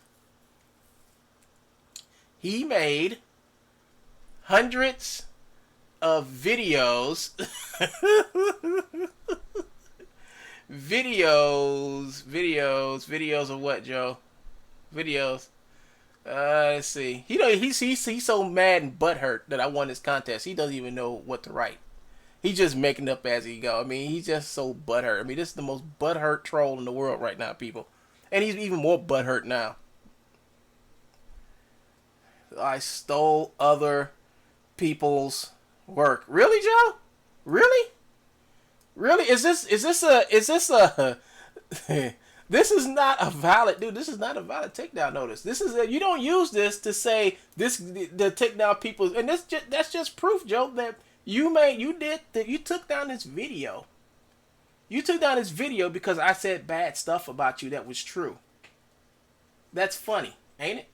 S1: he made hundreds of videos. videos of what, Joe? Videos. Let's see. He's so mad and butthurt that I won this contest. He doesn't even know what to write. He's just making up as he go. I mean, he's just so butthurt. I mean, this is the most butthurt troll in the world right now, people. And he's even more butthurt now. I stole other people's work. Really, Joe? Really? Really? Is this a this is not a valid, dude. This is not a valid takedown notice. This is you don't use this to say the takedown people, and that's just proof, Joe, that you took down this video. You took down this video because I said bad stuff about you that was true. That's funny, ain't it?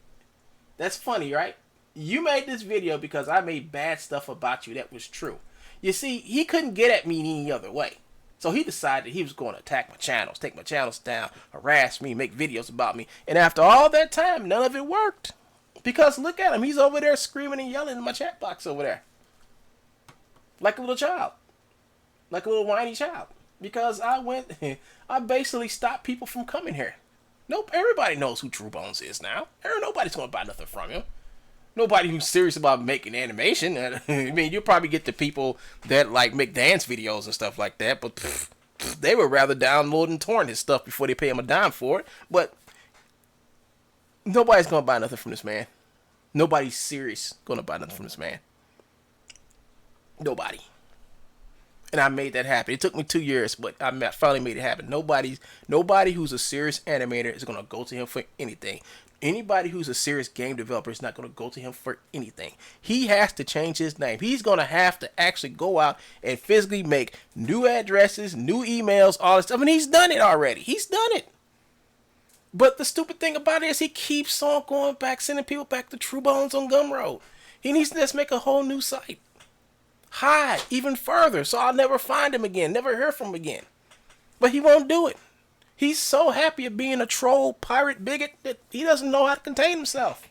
S1: That's funny, right? You made this video because I made bad stuff about you that was true. You see, he couldn't get at me any other way. So he decided he was going to attack my channels, take my channels down, harass me, make videos about me. And after all that time, none of it worked. Because look at him. He's over there screaming and yelling in my chat box over there. Like a little child. Like a little whiny child. Because I basically stopped people from coming here. Nope, everybody knows who True Bones is now. Nobody's going to buy nothing from him. Nobody who's serious about making animation. I mean, you'll probably get the people that like make dance videos and stuff like that, but they would rather download and torrent his stuff before they pay him a dime for it. But nobody's going to buy nothing from this man. Nobody's serious going to buy nothing from this man. Nobody. And I made that happen. It took me 2 years, but I finally made it happen. Nobody who's a serious animator is going to go to him for anything. Anybody who's a serious game developer is not going to go to him for anything. He has to change his name. He's going to have to actually go out and physically make new addresses, new emails, all this stuff. I mean, he's done it already. He's done it. But the stupid thing about it is he keeps on going back, sending people back to True Bones on Gumroad. He needs to just make a whole new site. Hide even further so I'll never find him again, never hear from him again. But he won't do it. He's so happy of being a troll, pirate, bigot that he doesn't know how to contain himself.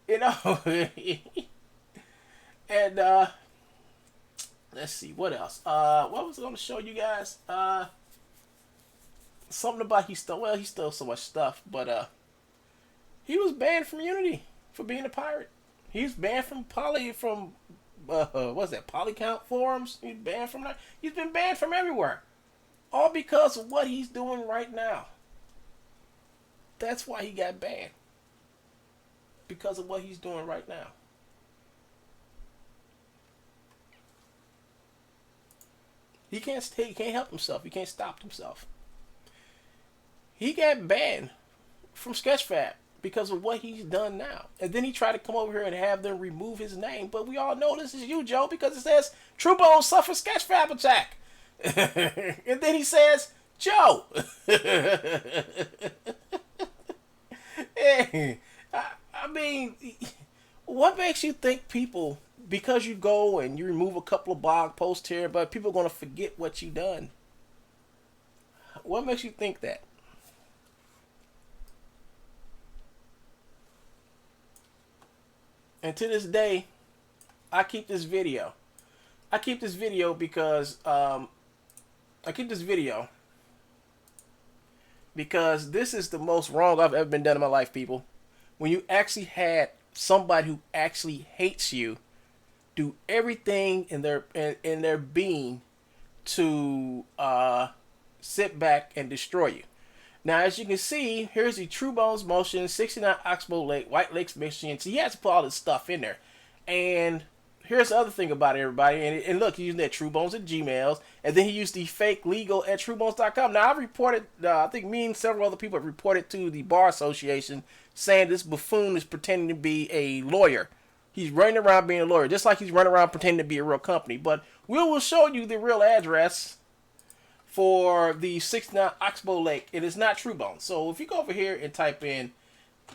S1: You know? And, let's see, what else? What was I going to show you guys? Something about he stole so much stuff, but, he was banned from Unity for being a pirate. He's banned from what's that, Polycount forums? He's banned from that. He's been banned from everywhere. All because of what he's doing right now. That's why he got banned. Because of what he's doing right now. He can't help himself. He can't stop himself. He got banned from Sketchfab because of what he's done now. And then he tried to come over here and have them remove his name. But we all know this is you, Joe, because it says True Bones suffered Sketchfab attack. And then he says, Joe. Hey, I mean, what makes you think people, because you go and you remove a couple of blog posts here, but people are going to forget what you done? What makes you think that? And to this day, I keep this video. Because this is the most wrong I've ever been done in my life, people. When you actually had somebody who actually hates you do everything in their being to sit back and destroy you. Now, as you can see, here's the True Bones Motion, 69 Oxbow Lake, White Lakes, Michigan. So he has to put all this stuff in there. And here's the other thing about it, everybody. And look, he's using that True Bones at Gmails. And then he used the fake legal at truebones.com. Now, I've reported, I think me and several other people have reported to the Bar Association saying this buffoon is pretending to be a lawyer. He's running around being a lawyer, just like he's running around pretending to be a real company. But we will show you the real address for the 69 Oxbow Lake. It is not True Bones. So if you go over here and type in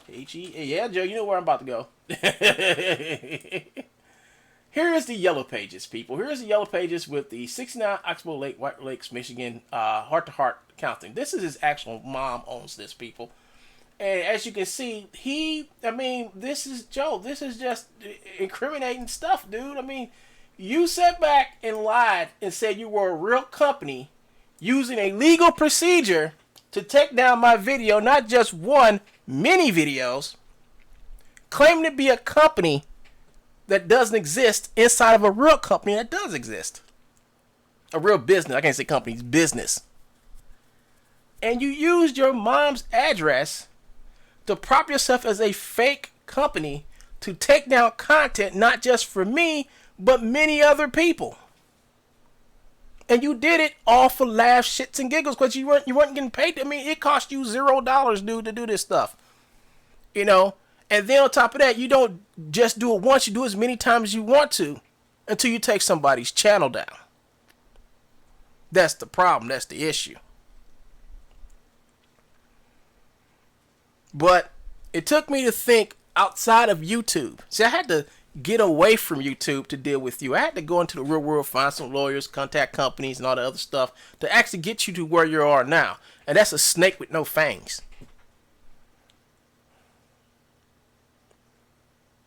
S1: H-E, yeah, Joe, you know where I'm about to go. Here is the Yellow Pages, people. Here is the Yellow Pages with the 69 Oxbow Lake, White Lakes, Michigan, heart-to-heart counseling. This is his actual mom owns this, people. And as you can see, this is Joe. This is just incriminating stuff, dude. I mean, you sat back and lied and said you were a real company using a legal procedure to take down my video, not just one, many videos, claiming to be a company that doesn't exist inside of a real company that does exist. A real business. I can't say company, it's business. And you used your mom's address to prop yourself as a fake company to take down content, not just for me, but many other people. And you did it all for laughs, shits, and giggles because you weren't getting paid. I mean, it cost you $0, dude, to do this stuff. You know? And then on top of that, you don't just do it once. You do it as many times as you want to until you take somebody's channel down. That's the problem. That's the issue. But it took me to think outside of YouTube. See, I had to get away from YouTube to deal with you. I had to go into the real world, find some lawyers, contact companies, and all the other stuff to actually get you to where you are now. And that's a snake with no fangs.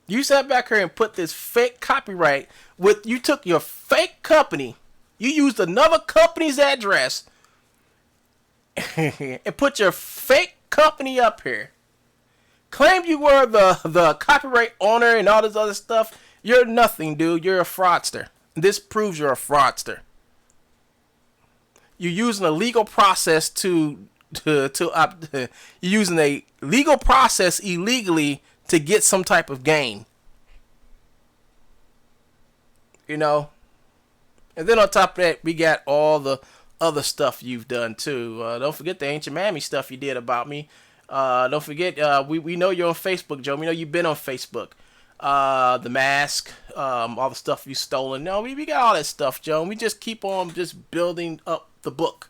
S1: You sat back here and put this fake copyright with, you took your fake company, you used another company's address and put your fake company up here. Claimed you were the copyright owner and all this other stuff. You're nothing, dude. You're a fraudster. This proves you're a fraudster. You're using a legal process you're using a legal process illegally to get some type of gain. You know? And then on top of that, we got all the other stuff you've done too. Don't forget the Ancient Mammy stuff you did about me. Don't forget, we know you're on Facebook, Joe. We know you've been on Facebook. The mask, all the stuff you've stolen. No, we got all that stuff, Joe. And we just keep on just building up the book.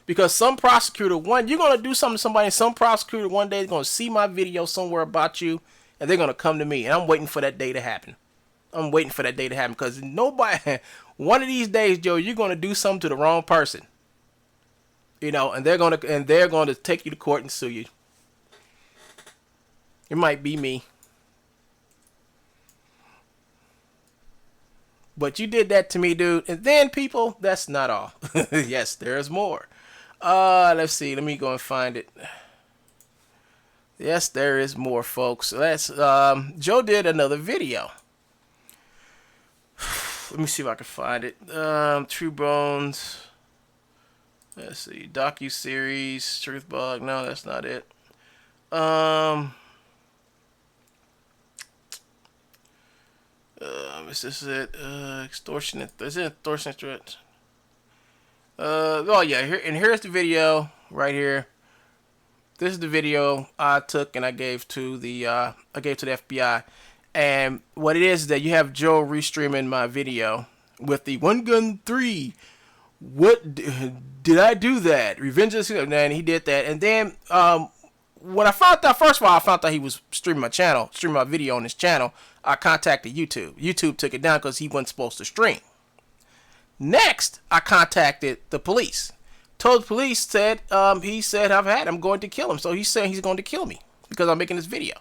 S1: Because some prosecutor, you're going to do something to somebody, and some prosecutor one day is going to see my video somewhere about you, and they're going to come to me. And I'm waiting for that day to happen. I'm waiting for that day to happen because nobody, one of these days, Joe, you're going to do something to the wrong person. You know, and they're going to take you to court and sue you. It might be me. But you did that to me, dude. And then, people, that's not all. Yes, there's more. Let's see. Let me go and find it. Yes, there is more, folks. Joe did another video. Let me see if I can find it. True Bones. Let's see. Docu-series. Truth Bug. No, that's not it. Is this it? Extortion. Is it extortion threat? Oh yeah. Here's the video right here. This is the video I took and I gave to the FBI. And what it is that you have Joe restreaming my video with the One Gun 3. What did I do that? Revenge of the, and he did that. And then when I found out, first of all, I found out he was streaming my video on his channel. I contacted YouTube. YouTube took it down because he wasn't supposed to stream. Next, I contacted the police. Told the police, he said I'm going to kill him. So he's saying he's going to kill me because I'm making this video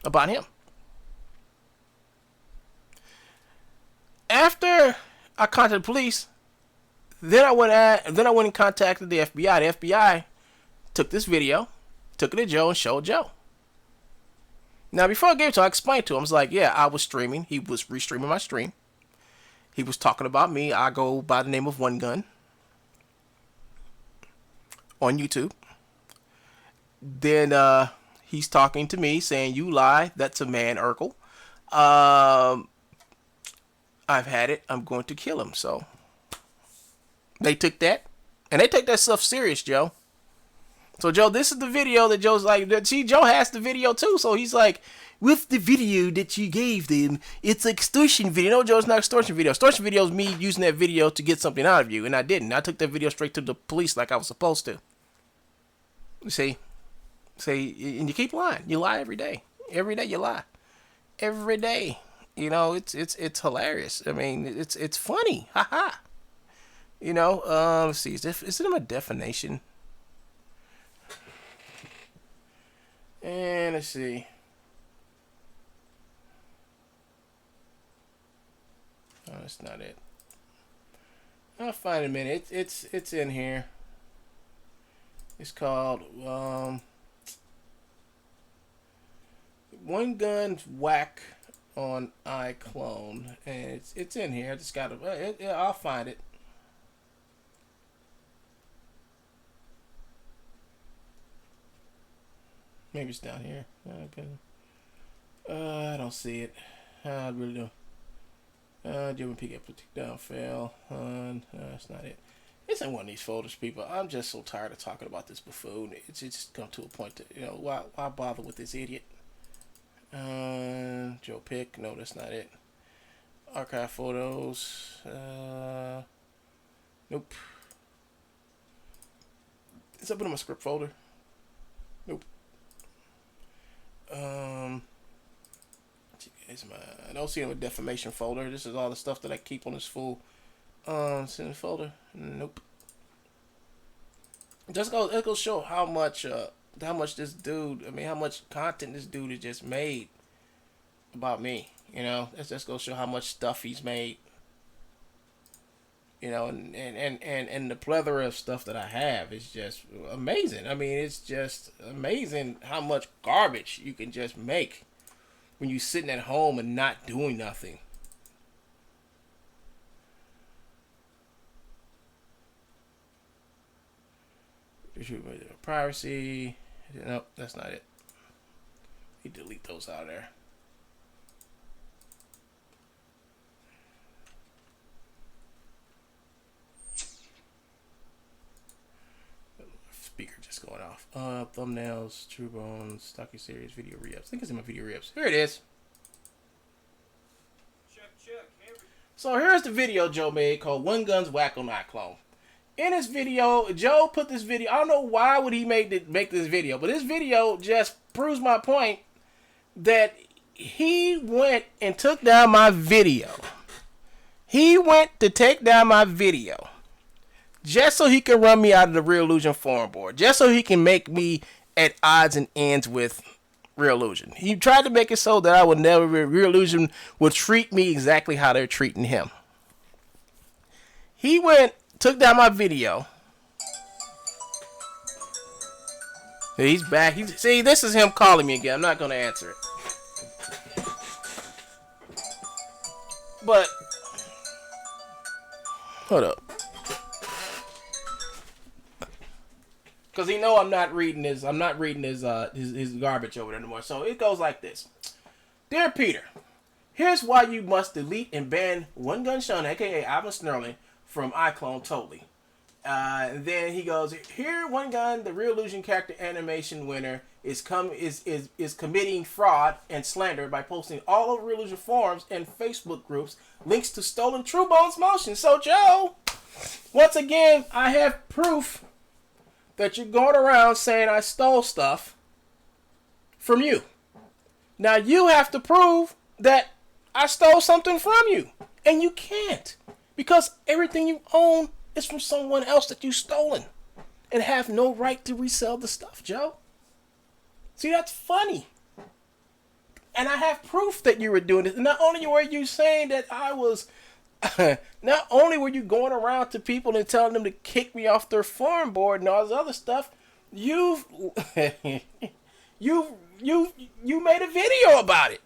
S1: about him. After I contacted the police, then I went and contacted the FBI. The FBI took this video, took it to Joe, and showed Joe. Now, before I gave it to him, I explained to him. I was like, yeah, I was streaming. He was restreaming my stream. He was talking about me. I go by the name of One Gun on YouTube. Then he's talking to me saying, "You lie. That's a man, Urkel. Um, I've had it. I'm going to kill him." So they took that, and they take that stuff serious, Joe. So Joe, this is the video that Joe's like. See, Joe has the video too. So he's like, with the video that you gave them, it's extortion video. No, Joe, it's not extortion video. Extortion video is me using that video to get something out of you, and I didn't. I took that video straight to the police like I was supposed to. See, and you keep lying. You lie every day. Every day you lie. Every day. You know, it's hilarious. I mean, it's funny. Ha ha. You know, let's see. Is it a defamation? And let's see. Oh, that's not it. I'll find it in a minute. It's in here. It's called One Gun Whack on iClone, and it's in here. I just gotta. I'll find it. Maybe it's down here. Okay. I don't see it. I really don't. Joseph Earl Mcpeek down fail. That's not it. It's in one of these folders, people. I'm just so tired of talking about this buffoon. It's just come to a point that, you know, why bother with this idiot? Joe Pick. No, that's not it. Archive photos. Nope. It's up in my script folder. Nope. I don't see a defamation folder. This is all the stuff that I keep on this full send folder. Nope. Let's go show how much this dude, how much content this dude has just made about me. You know, let's just go show how much stuff he's made. You know, and the plethora of stuff that I have is just amazing. I mean, it's just amazing how much garbage you can just make when you're sitting at home and not doing nothing. Privacy. Nope, that's not it. You delete those out of there. Speaker just going off. Thumbnails, True Bones, Stocky Series, video re-ups. I think it's in my video re-ups. Here it is. Check. So here's the video Joe made called One Gun's Whack on iClone. In this video, Joe put this video. I don't know why would he make this video, but this video just proves my point that he went and took down my video. He went to take down my video just so he can run me out of the Real Illusion forum board, just so he can make me at odds and ends with Real Illusion. He tried to make it so that I would never, Real Illusion would treat me exactly how they're treating him. He went, took down my video. He's back. See, this is him calling me again. I'm not going to answer it. But, hold up. Because he know I'm not reading his garbage over there anymore. So it goes like this. Dear Peter, here's why you must delete and ban One Gun Sean, aka Ivan Snurling, from iClone totally. And then he goes, here One Gun, the Real Illusion character animation winner, is committing fraud and slander by posting all over Real Illusion forums and Facebook groups links to stolen True Bones motion. So Joe, once again, I have proof that you're going around saying I stole stuff from you. Now you have to prove that I stole something from you. And you can't. Because everything you own is from someone else that you've stolen. And have no right to resell the stuff, Joe. See, that's funny. And I have proof that you were doing it. Not only were you saying that I was... not only were you going around to people and telling them to kick me off their forum board and all this other stuff, you made a video about it.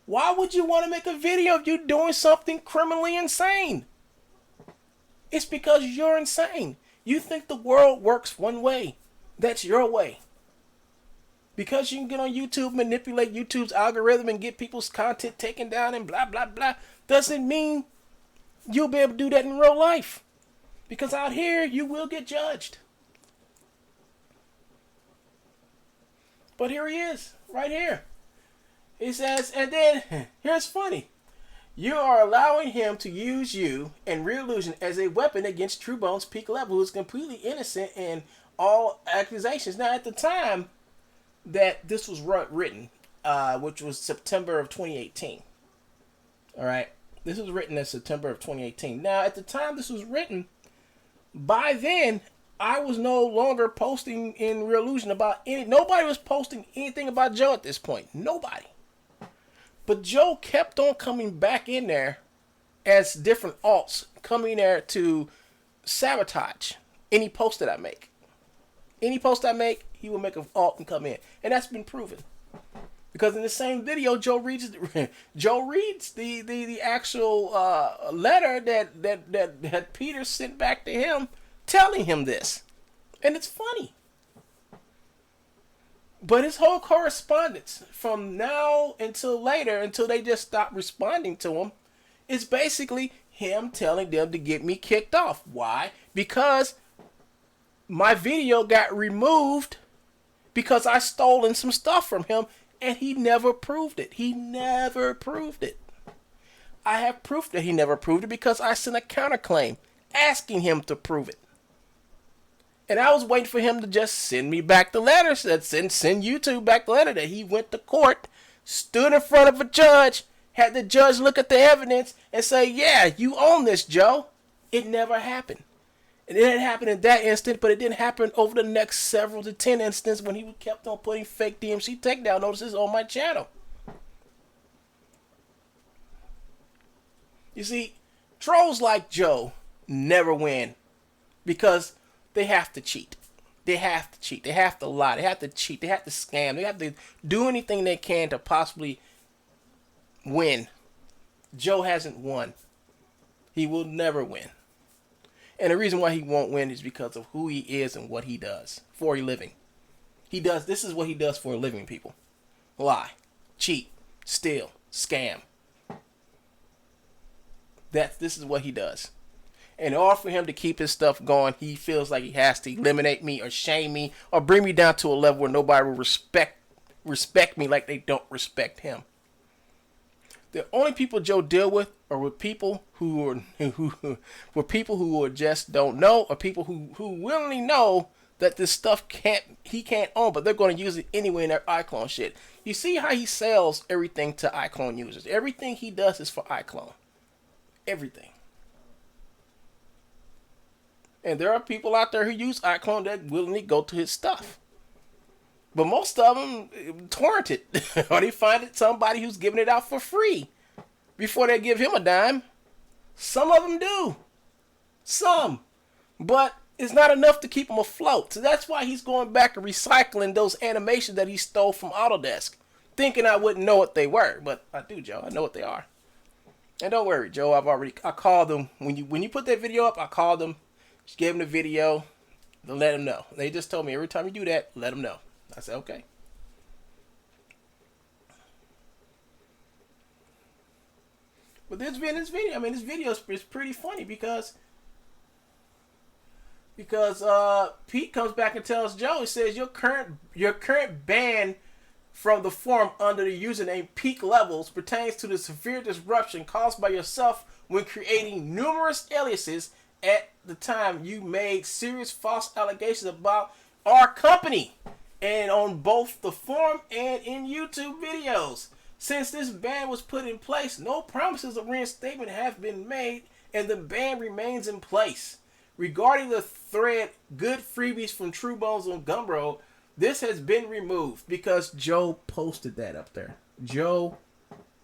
S1: Why would you want to make a video of you doing something criminally insane? It's because you're insane. You think the world works one way. That's your way. Because you can get on YouTube, manipulate YouTube's algorithm, and get people's content taken down and blah, blah, blah, doesn't mean you'll be able to do that in real life. Because out here, you will get judged. But here he is, right here. He says, and then, here's funny. You are allowing him to use you and Real Illusion as a weapon against True Bones Peak Level, who is completely innocent in all accusations. Now, at the time that this was written, which was September of 2018. All right. This was written in September of 2018. Now, at the time this was written, by then, I was no longer posting in Real Illusion about nobody was posting anything about Joe at this point. Nobody. But Joe kept on coming back in there as different alts, coming there to sabotage any post that I make. Any post I make, he will make an alt and come in. And that's been proven. Because in the same video, Joe reads the actual letter that Peter sent back to him telling him this. And it's funny. But his whole correspondence from now until later, until they just stop responding to him, is basically him telling them to get me kicked off. Why? Because my video got removed because I stolen some stuff from him, and he never proved it. He never proved it. I have proof that he never proved it because I sent a counterclaim asking him to prove it. And I was waiting for him to just send me back the letter, send YouTube back the letter that he went to court, stood in front of a judge, had the judge look at the evidence and say, yeah, you own this, Joe. It never happened. It didn't happen in that instant, but it didn't happen over the next several to 10 instances when he kept on putting fake DMC takedown notices on my channel. You see, trolls like Joe never win because they have to cheat. They have to cheat. They have to lie. They have to cheat. They have to scam. They have to do anything they can to possibly win. Joe hasn't won. He will never win. And the reason why he won't win is because of who he is and what he does for a living. This is what he does for a living, people. Lie, cheat, steal, scam. This is what he does. And in order for him to keep his stuff going, he feels like he has to eliminate me or shame me or bring me down to a level where nobody will respect me like they don't respect him. The only people Joe deal with are with people who just don't know, or people who willingly know that this stuff he can't own, but they're going to use it anyway in their iClone shit. You see how he sells everything to iClone users. Everything he does is for iClone. Everything. And there are people out there who use iClone that willingly go to his stuff. But most of them torrent it. Or they find it somebody who's giving it out for free before they give him a dime. Some of them do. Some. But it's not enough to keep him afloat. So that's why he's going back and recycling those animations that he stole from Autodesk. Thinking I wouldn't know what they were. But I do, Joe. I know what they are. And don't worry, Joe. I called them. When you put that video up, I called them. Just gave them the video to let them know. They just told me every time you do that, let them know. I said, okay. But this video, this video is pretty funny because Pete comes back and tells Joe, he says your current ban from the forum under the username Peak Levels pertains to the severe disruption caused by yourself when creating numerous aliases at the time you made serious false allegations about our company and on both the forum and in YouTube videos. Since this ban was put in place, no promises of reinstatement have been made and the ban remains in place. Regarding the thread Good Freebies from True Bones on Gumroad, this has been removed because Joe posted that up there. Joe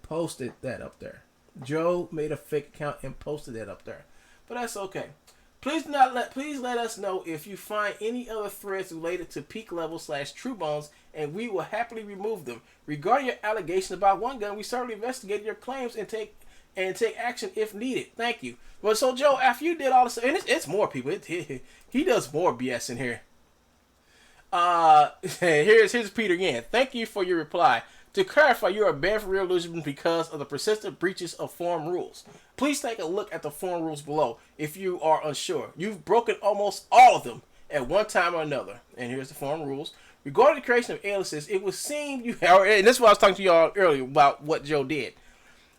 S1: posted that up there. Joe made a fake account and posted that up there. But that's okay. Please let us know if you find any other threads related to Peak Level / True Bones, and we will happily remove them. Regarding your allegations about One Gun, we certainly investigate your claims and take action if needed. Thank you. Well, so Joe, after you did all this, and it's more people. He does more BS in here. Here's Peter again. Thank you for your reply. To clarify, you are banned from real illusion because of the persistent breaches of forum rules. Please take a look at the forum rules below if you are unsure. You've broken almost all of them at one time or another. And here's the forum rules. Regarding the creation of aliases, it would seem you have, and this is what I was talking to y'all earlier about what Joe did.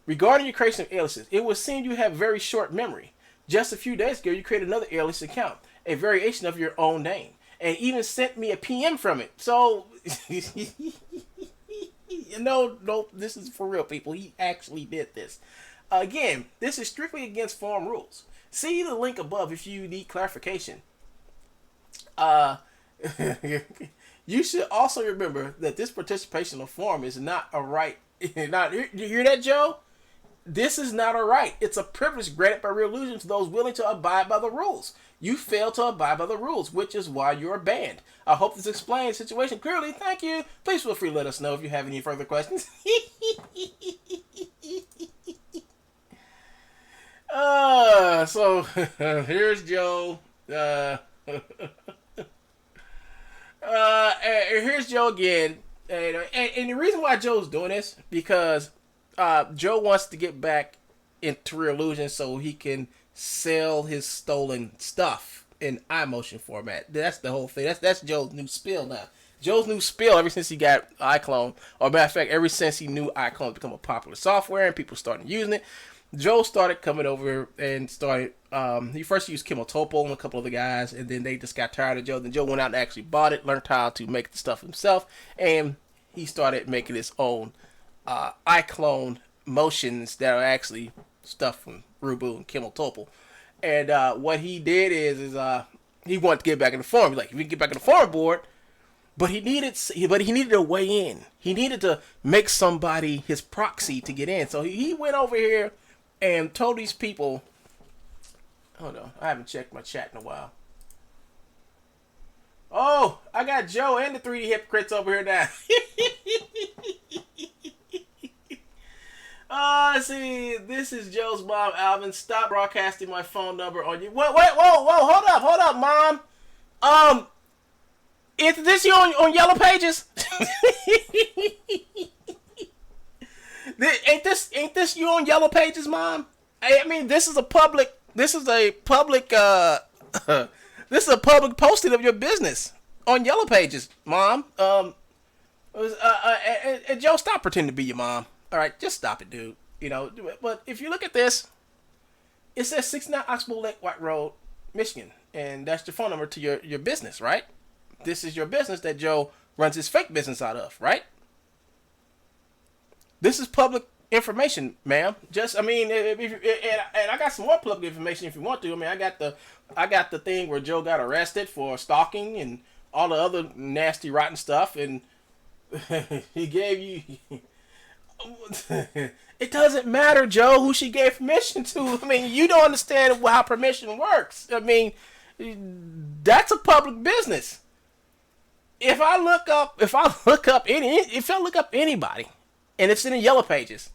S1: Regarding your creation of aliases, it would seem you have very short memory. Just a few days ago, you created another alias account, a variation of your own name, and even sent me a PM from it. So, no, this is for real, people. He actually did this. Again, this is strictly against forum rules. See the link above if you need clarification. You should also remember that this participation in a forum is not a right. Not, you hear that, Joe? This is not a right. It's a privilege granted by real illusion to those willing to abide by the rules. You fail to abide by the rules, which is why you're banned. I hope this explains the situation clearly. Thank you. Please feel free to let us know if you have any further questions. So here's Joe. Here's Joe again. And the reason why Joe's doing this, because Joe wants to get back into real illusion so he can sell his stolen stuff in iMotion format. That's the whole thing. That's Joe's new spiel now. Joe's new spiel ever since he got iClone, or matter of fact, ever since he knew iClone become a popular software and people started using it, Joe started coming over and started, he first used Topo and a couple other guys, and then they just got tired of Joe. Then Joe went out and actually bought it, learned how to make the stuff himself, and he started making his own iClone motions that are actually stuff from Rubu and Topo. And what he did is he wanted to get back in the forum. He's like, if we can get back in the forum board, but he needed a way in. He needed to make somebody his proxy to get in. So he went over here and told these people, hold on, I haven't checked my chat in a while. Oh, I got Joe and the 3D hypocrites over here now. Let's see. This is Joe's mom, Alvin. Stop broadcasting my phone number on you. Whoa, hold up, mom. Is this you on Yellow Pages? Ain't this you on Yellow Pages, mom? I mean, this is a public posting of your business on Yellow Pages, mom. And Joe, stop pretending to be your mom. All right, just stop it, dude. But if you look at this, it says 69 Oxbow Lake White Road, Michigan, and that's your phone number to your business, right? This is your business that Joe runs his fake business out of, right? This is public information, ma'am. And I got some more public information if you want to. I mean, I got the thing where Joe got arrested for stalking and all the other nasty, rotten stuff, and he gave you. It doesn't matter, Joe, who she gave permission to. I mean, you don't understand how permission works. I mean, that's a public business. If I look up anybody, and it's in the Yellow Pages,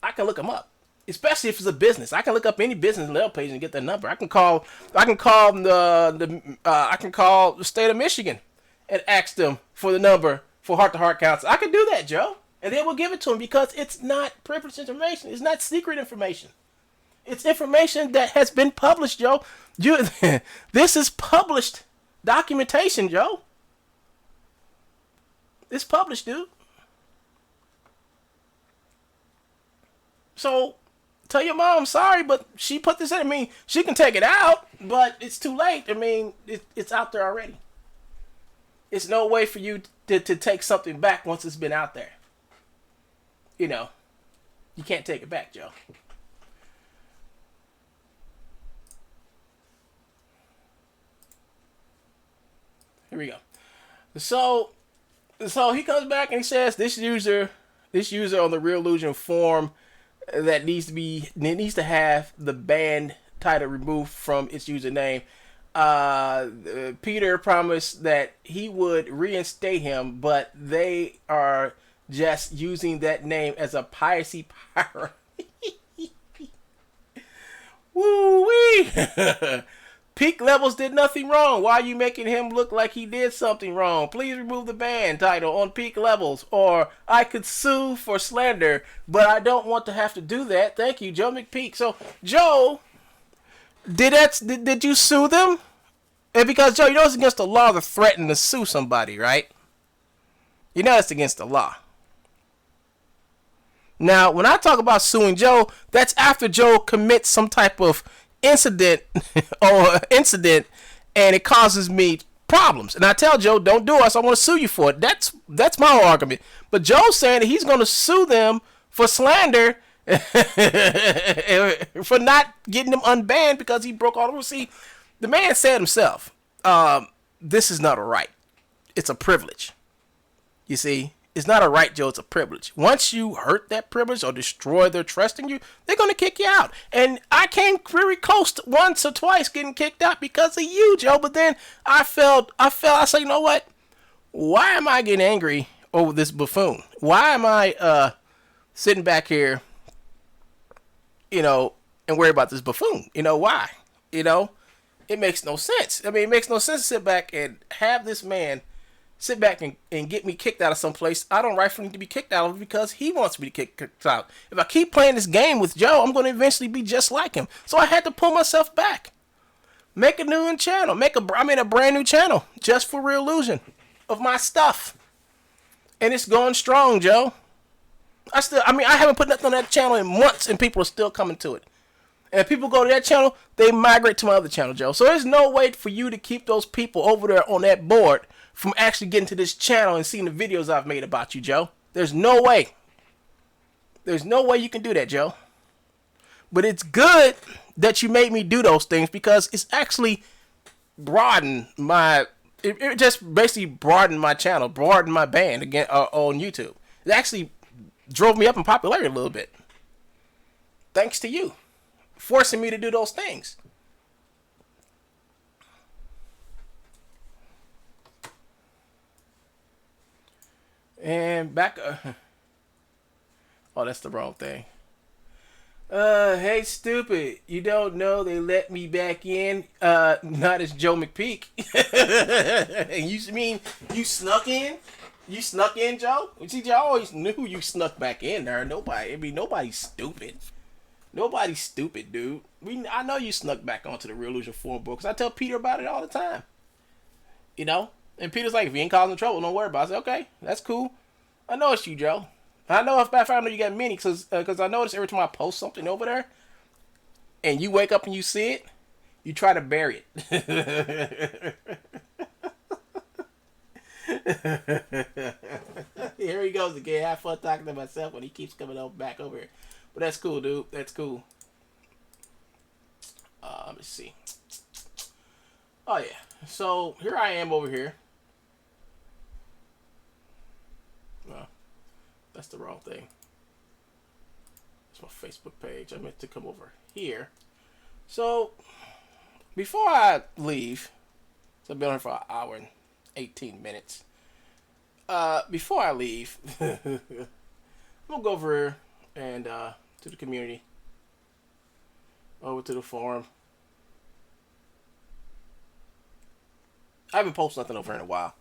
S1: I can look them up. Especially if it's a business, I can look up any business in the Yellow Pages and get their number. I can call the state of Michigan and ask them for the number for heart-to-heart counsel. I can do that, Joe. And they will give it to him because it's not privileged information. It's not secret information. It's information that has been published, Joe. This is published documentation, Joe. It's published, dude. So, tell your mom, I'm sorry, but she put this in. I mean, she can take it out, but it's too late. I mean, it's out there already. It's no way for you to take something back once it's been out there. You can't take it back, Joe. Here we go. So he comes back and he says this user on the Real Illusion forum that needs to have the band title removed from its username. Peter promised that he would reinstate him, but they are just using that name as a piracy pirate. Woo-wee! Peak Levels did nothing wrong. Why are you making him look like he did something wrong? Please remove the ban title on Peak Levels, or I could sue for slander, but I don't want to have to do that. Thank you, Joe McPeek. So, Joe, did you sue them? And because, Joe, you know it's against the law to threaten to sue somebody, right? You know it's against the law. Now, when I talk about suing Joe, that's after Joe commits some type of incident and it causes me problems. And I tell Joe, don't do it, so I want to sue you for it. That's my whole argument. But Joe's saying that he's going to sue them for slander for not getting them unbanned because he broke all the rules. See, the man said himself, this is not a right. It's a privilege. You see? It's not a right, Joe. It's a privilege. Once you hurt that privilege or destroy their trust in you, they're going to kick you out. And I came very close to once or twice getting kicked out because of you, Joe. But then I said, you know what? Why am I getting angry over this buffoon? Why am I sitting back here, and worry about this buffoon? Why? It makes no sense. I mean, it makes no sense to sit back and have this man sit back and get me kicked out of some place I don't rightfully need to be kicked out of because he wants me to kicked out. If I keep playing this game with Joe, I'm going to eventually be just like him. So I had to pull myself back. Make a new channel. A brand new channel just for Real Illusion of my stuff. And it's going strong, Joe. I haven't put nothing on that channel in months and people are still coming to it. And if people go to that channel, they migrate to my other channel, Joe. So there's no way for you to keep those people over there on that board from actually getting to this channel and seeing the videos I've made about you, Joe. There's no way. There's no way you can do that, Joe. But it's good that you made me do those things because it's actually broadened it just basically broadened my channel, broadened my band again on YouTube. It actually drove me up in popularity a little bit. Thanks to you. Forcing me to do those things. And back. Oh, that's the wrong thing. Hey, stupid. You don't know they let me back in? Not as Joe McPeek. You mean you snuck in? You snuck in, Joe? See, Joe always knew you snuck back in there. Nobody's stupid. Nobody's stupid, dude. I know you snuck back onto the Real Illusion forum books. I tell Peter about it all the time. And Peter's like, if you ain't causing trouble, don't worry about it. I said, okay, that's cool. I know it's you, Joe. I know if I know you got many, because I notice every time I post something over there, and you wake up and you see it, you try to bury it. Here he goes again. Have fun talking to myself when he keeps coming back over here. But that's cool, dude. That's cool. Let me see. Oh, yeah. So, here I am over here. No, that's the wrong thing. It's my Facebook page. I meant to come over here. So, before I leave, so I've been on here for an hour and 18 minutes. Before I leave, I'm going to go over here and to the community. Over to the forum. I haven't posted nothing over here in a while.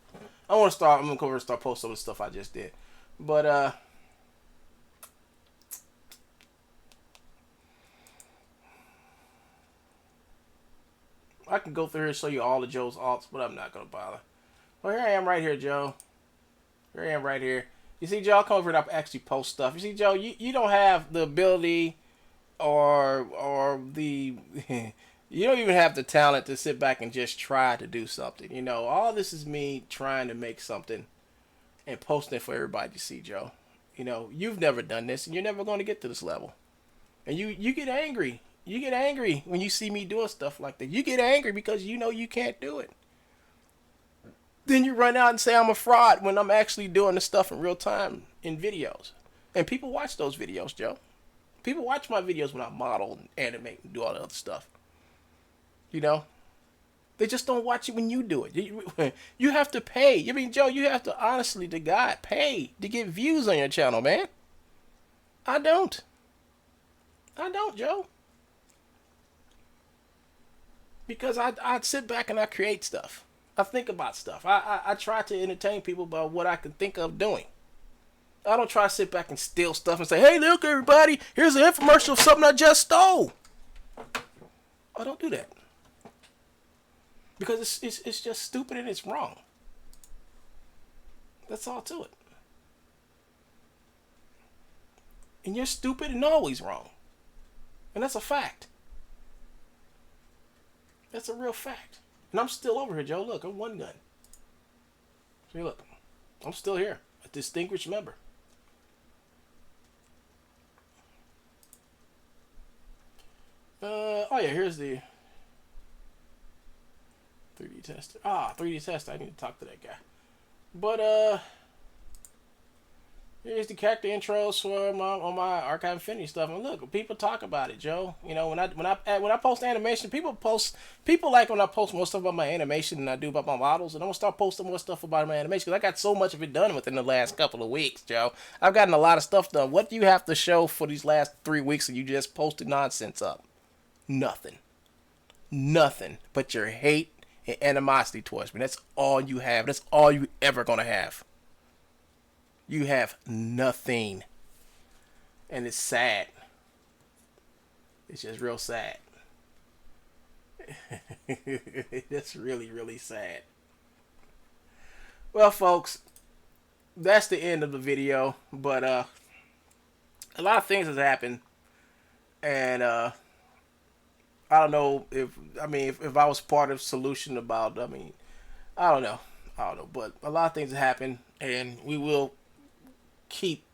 S1: I'm going to go over and start posting some of the stuff I just did. But, I can go through here and show you all of Joe's alts, but I'm not going to bother. Well, here I am right here, Joe. Here I am right here. You see, Joe, I'll come over and I'll actually post stuff. You see, Joe, you don't have the ability or the... You don't even have the talent to sit back and just try to do something. All this is me trying to make something and posting it for everybody to see, Joe. You've never done this, and you're never going to get to this level. And you get angry. You get angry when you see me doing stuff like that. You get angry because you know you can't do it. Then you run out and say I'm a fraud when I'm actually doing the stuff in real time in videos. And people watch those videos, Joe. People watch my videos when I model and animate and do all the other stuff. They just don't watch it when you do it. You have to pay. Joe, you have to honestly to God pay to get views on your channel, man. I don't, Joe. Because I sit back and I create stuff. I think about stuff. I try to entertain people about what I can think of doing. I don't try to sit back and steal stuff and say, hey, look, everybody, here's an infomercial of something I just stole. I don't do that. Because it's just stupid and it's wrong. That's all to it. And you're stupid and always wrong. And that's a fact. That's a real fact. And I'm still over here, Joe. Look, I'm one gun. See, look. I'm still here. A distinguished member. Oh yeah, here's the 3D tester. 3D tester. I need to talk to that guy. But here's the character intros for on my Archive Infinity stuff. And look, people talk about it, Joe. You know, when I post animation, people like when I post more stuff about my animation than I do about my models, and I'm gonna start posting more stuff about my animation because I got so much of it done within the last couple of weeks, Joe. I've gotten a lot of stuff done. What do you have to show for these last 3 weeks that you just posted nonsense up? Nothing. Nothing but your hate and animosity towards me. That's all you have. That's all you ever gonna have. You have nothing. And it's sad. It's just real sad. It's really, really sad. Well, folks, that's the end of the video. But a lot of things has happened. And I don't know if I was part of the solution about, I don't know. But a lot of things have happened. And we will keep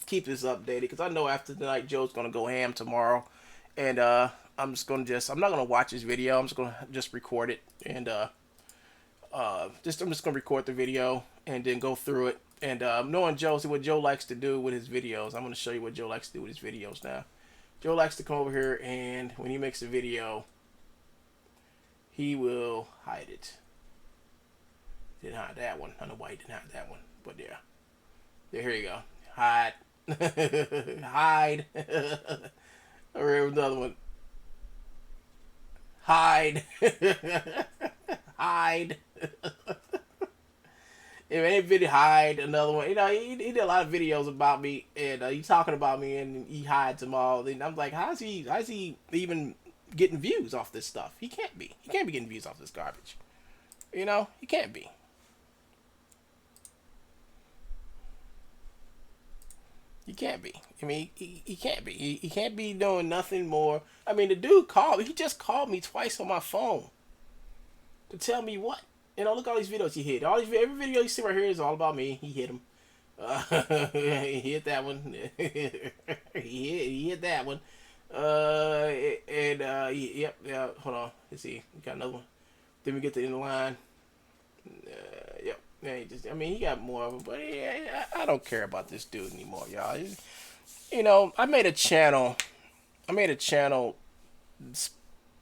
S1: this updated because I know after tonight Joe's gonna go ham tomorrow, and I'm not gonna watch his video. I'm just gonna record it and I'm just gonna record the video and then go through it. And knowing Joe, see what Joe likes to do with his videos. I'm gonna show you what Joe likes to do with his videos now. Joe likes to come over here and when he makes a video, he will hide it. Didn't hide that one. I don't know why he didn't hide that one, but yeah. Here you go. Hide. Hide. Or another one. Hide. Hide. If any video, hide. Another one. You know, he did a lot of videos about me, and he's talking about me, and he hides them all. And I'm like, how's he even getting views off this stuff? He can't be. He can't be getting views off this garbage. You know, he can't be. He can't be. I mean, he can't be. He can't be doing nothing more. I mean, the dude called me. He just called me twice on my phone to tell me what. You know, look at all these videos he hit. Every video you see right here is all about me. He hit him. He hit that one. he hit that one. Yep. Yeah. Hold on. Let's see. We got another one. Then we get to the end of the line. Yep. Yeah, he got more of them, but yeah, I don't care about this dude anymore, y'all. You know, I made a channel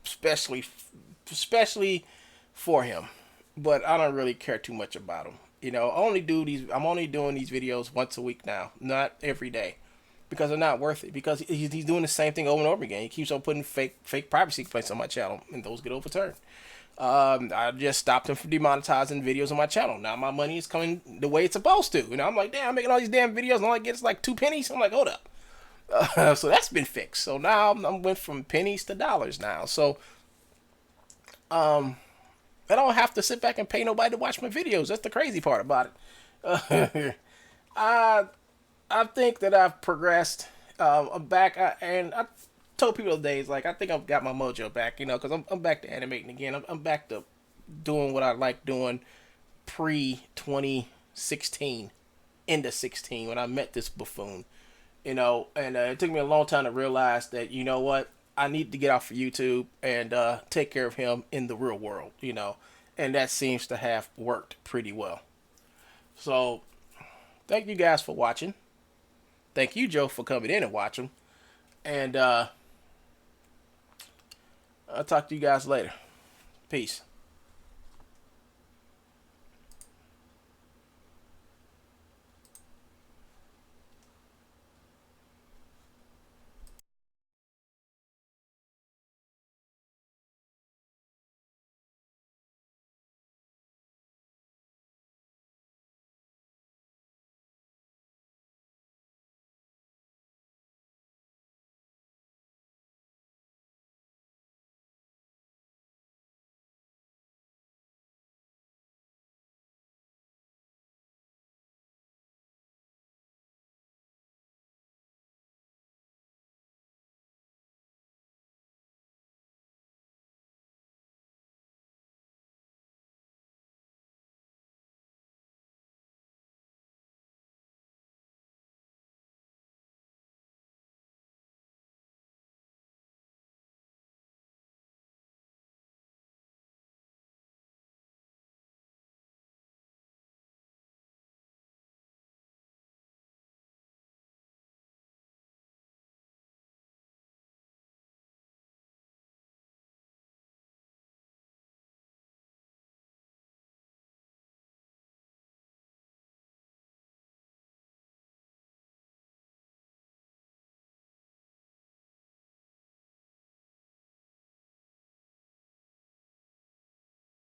S1: especially for him, but I don't really care too much about him. You know, I'm only doing these videos once a week now, not every day, because they're not worth it. Because he's doing the same thing over and over again. He keeps on putting fake privacy complaints on my channel, and those get overturned. I just stopped him from demonetizing videos on my channel. Now my money is coming the way it's supposed to. You know, I'm like, damn, I'm making all these damn videos and all I get is like 2 pennies. I'm like, hold up. So that's been fixed. So now I went from pennies to dollars now. So, I don't have to sit back and pay nobody to watch my videos. That's the crazy part about it. I think that I've progressed. I'm back, and I told people the days, like, I think I've got my mojo back, you know, because I'm back to animating again. I'm back to doing what I like doing pre-2016, into 16, when I met this buffoon, you know, and it took me a long time to realize that, you know what, I need to get off of YouTube and take care of him in the real world, you know, and that seems to have worked pretty well. So, thank you guys for watching. Thank you, Joe, for coming in and watching. And I'll talk to you guys later. Peace.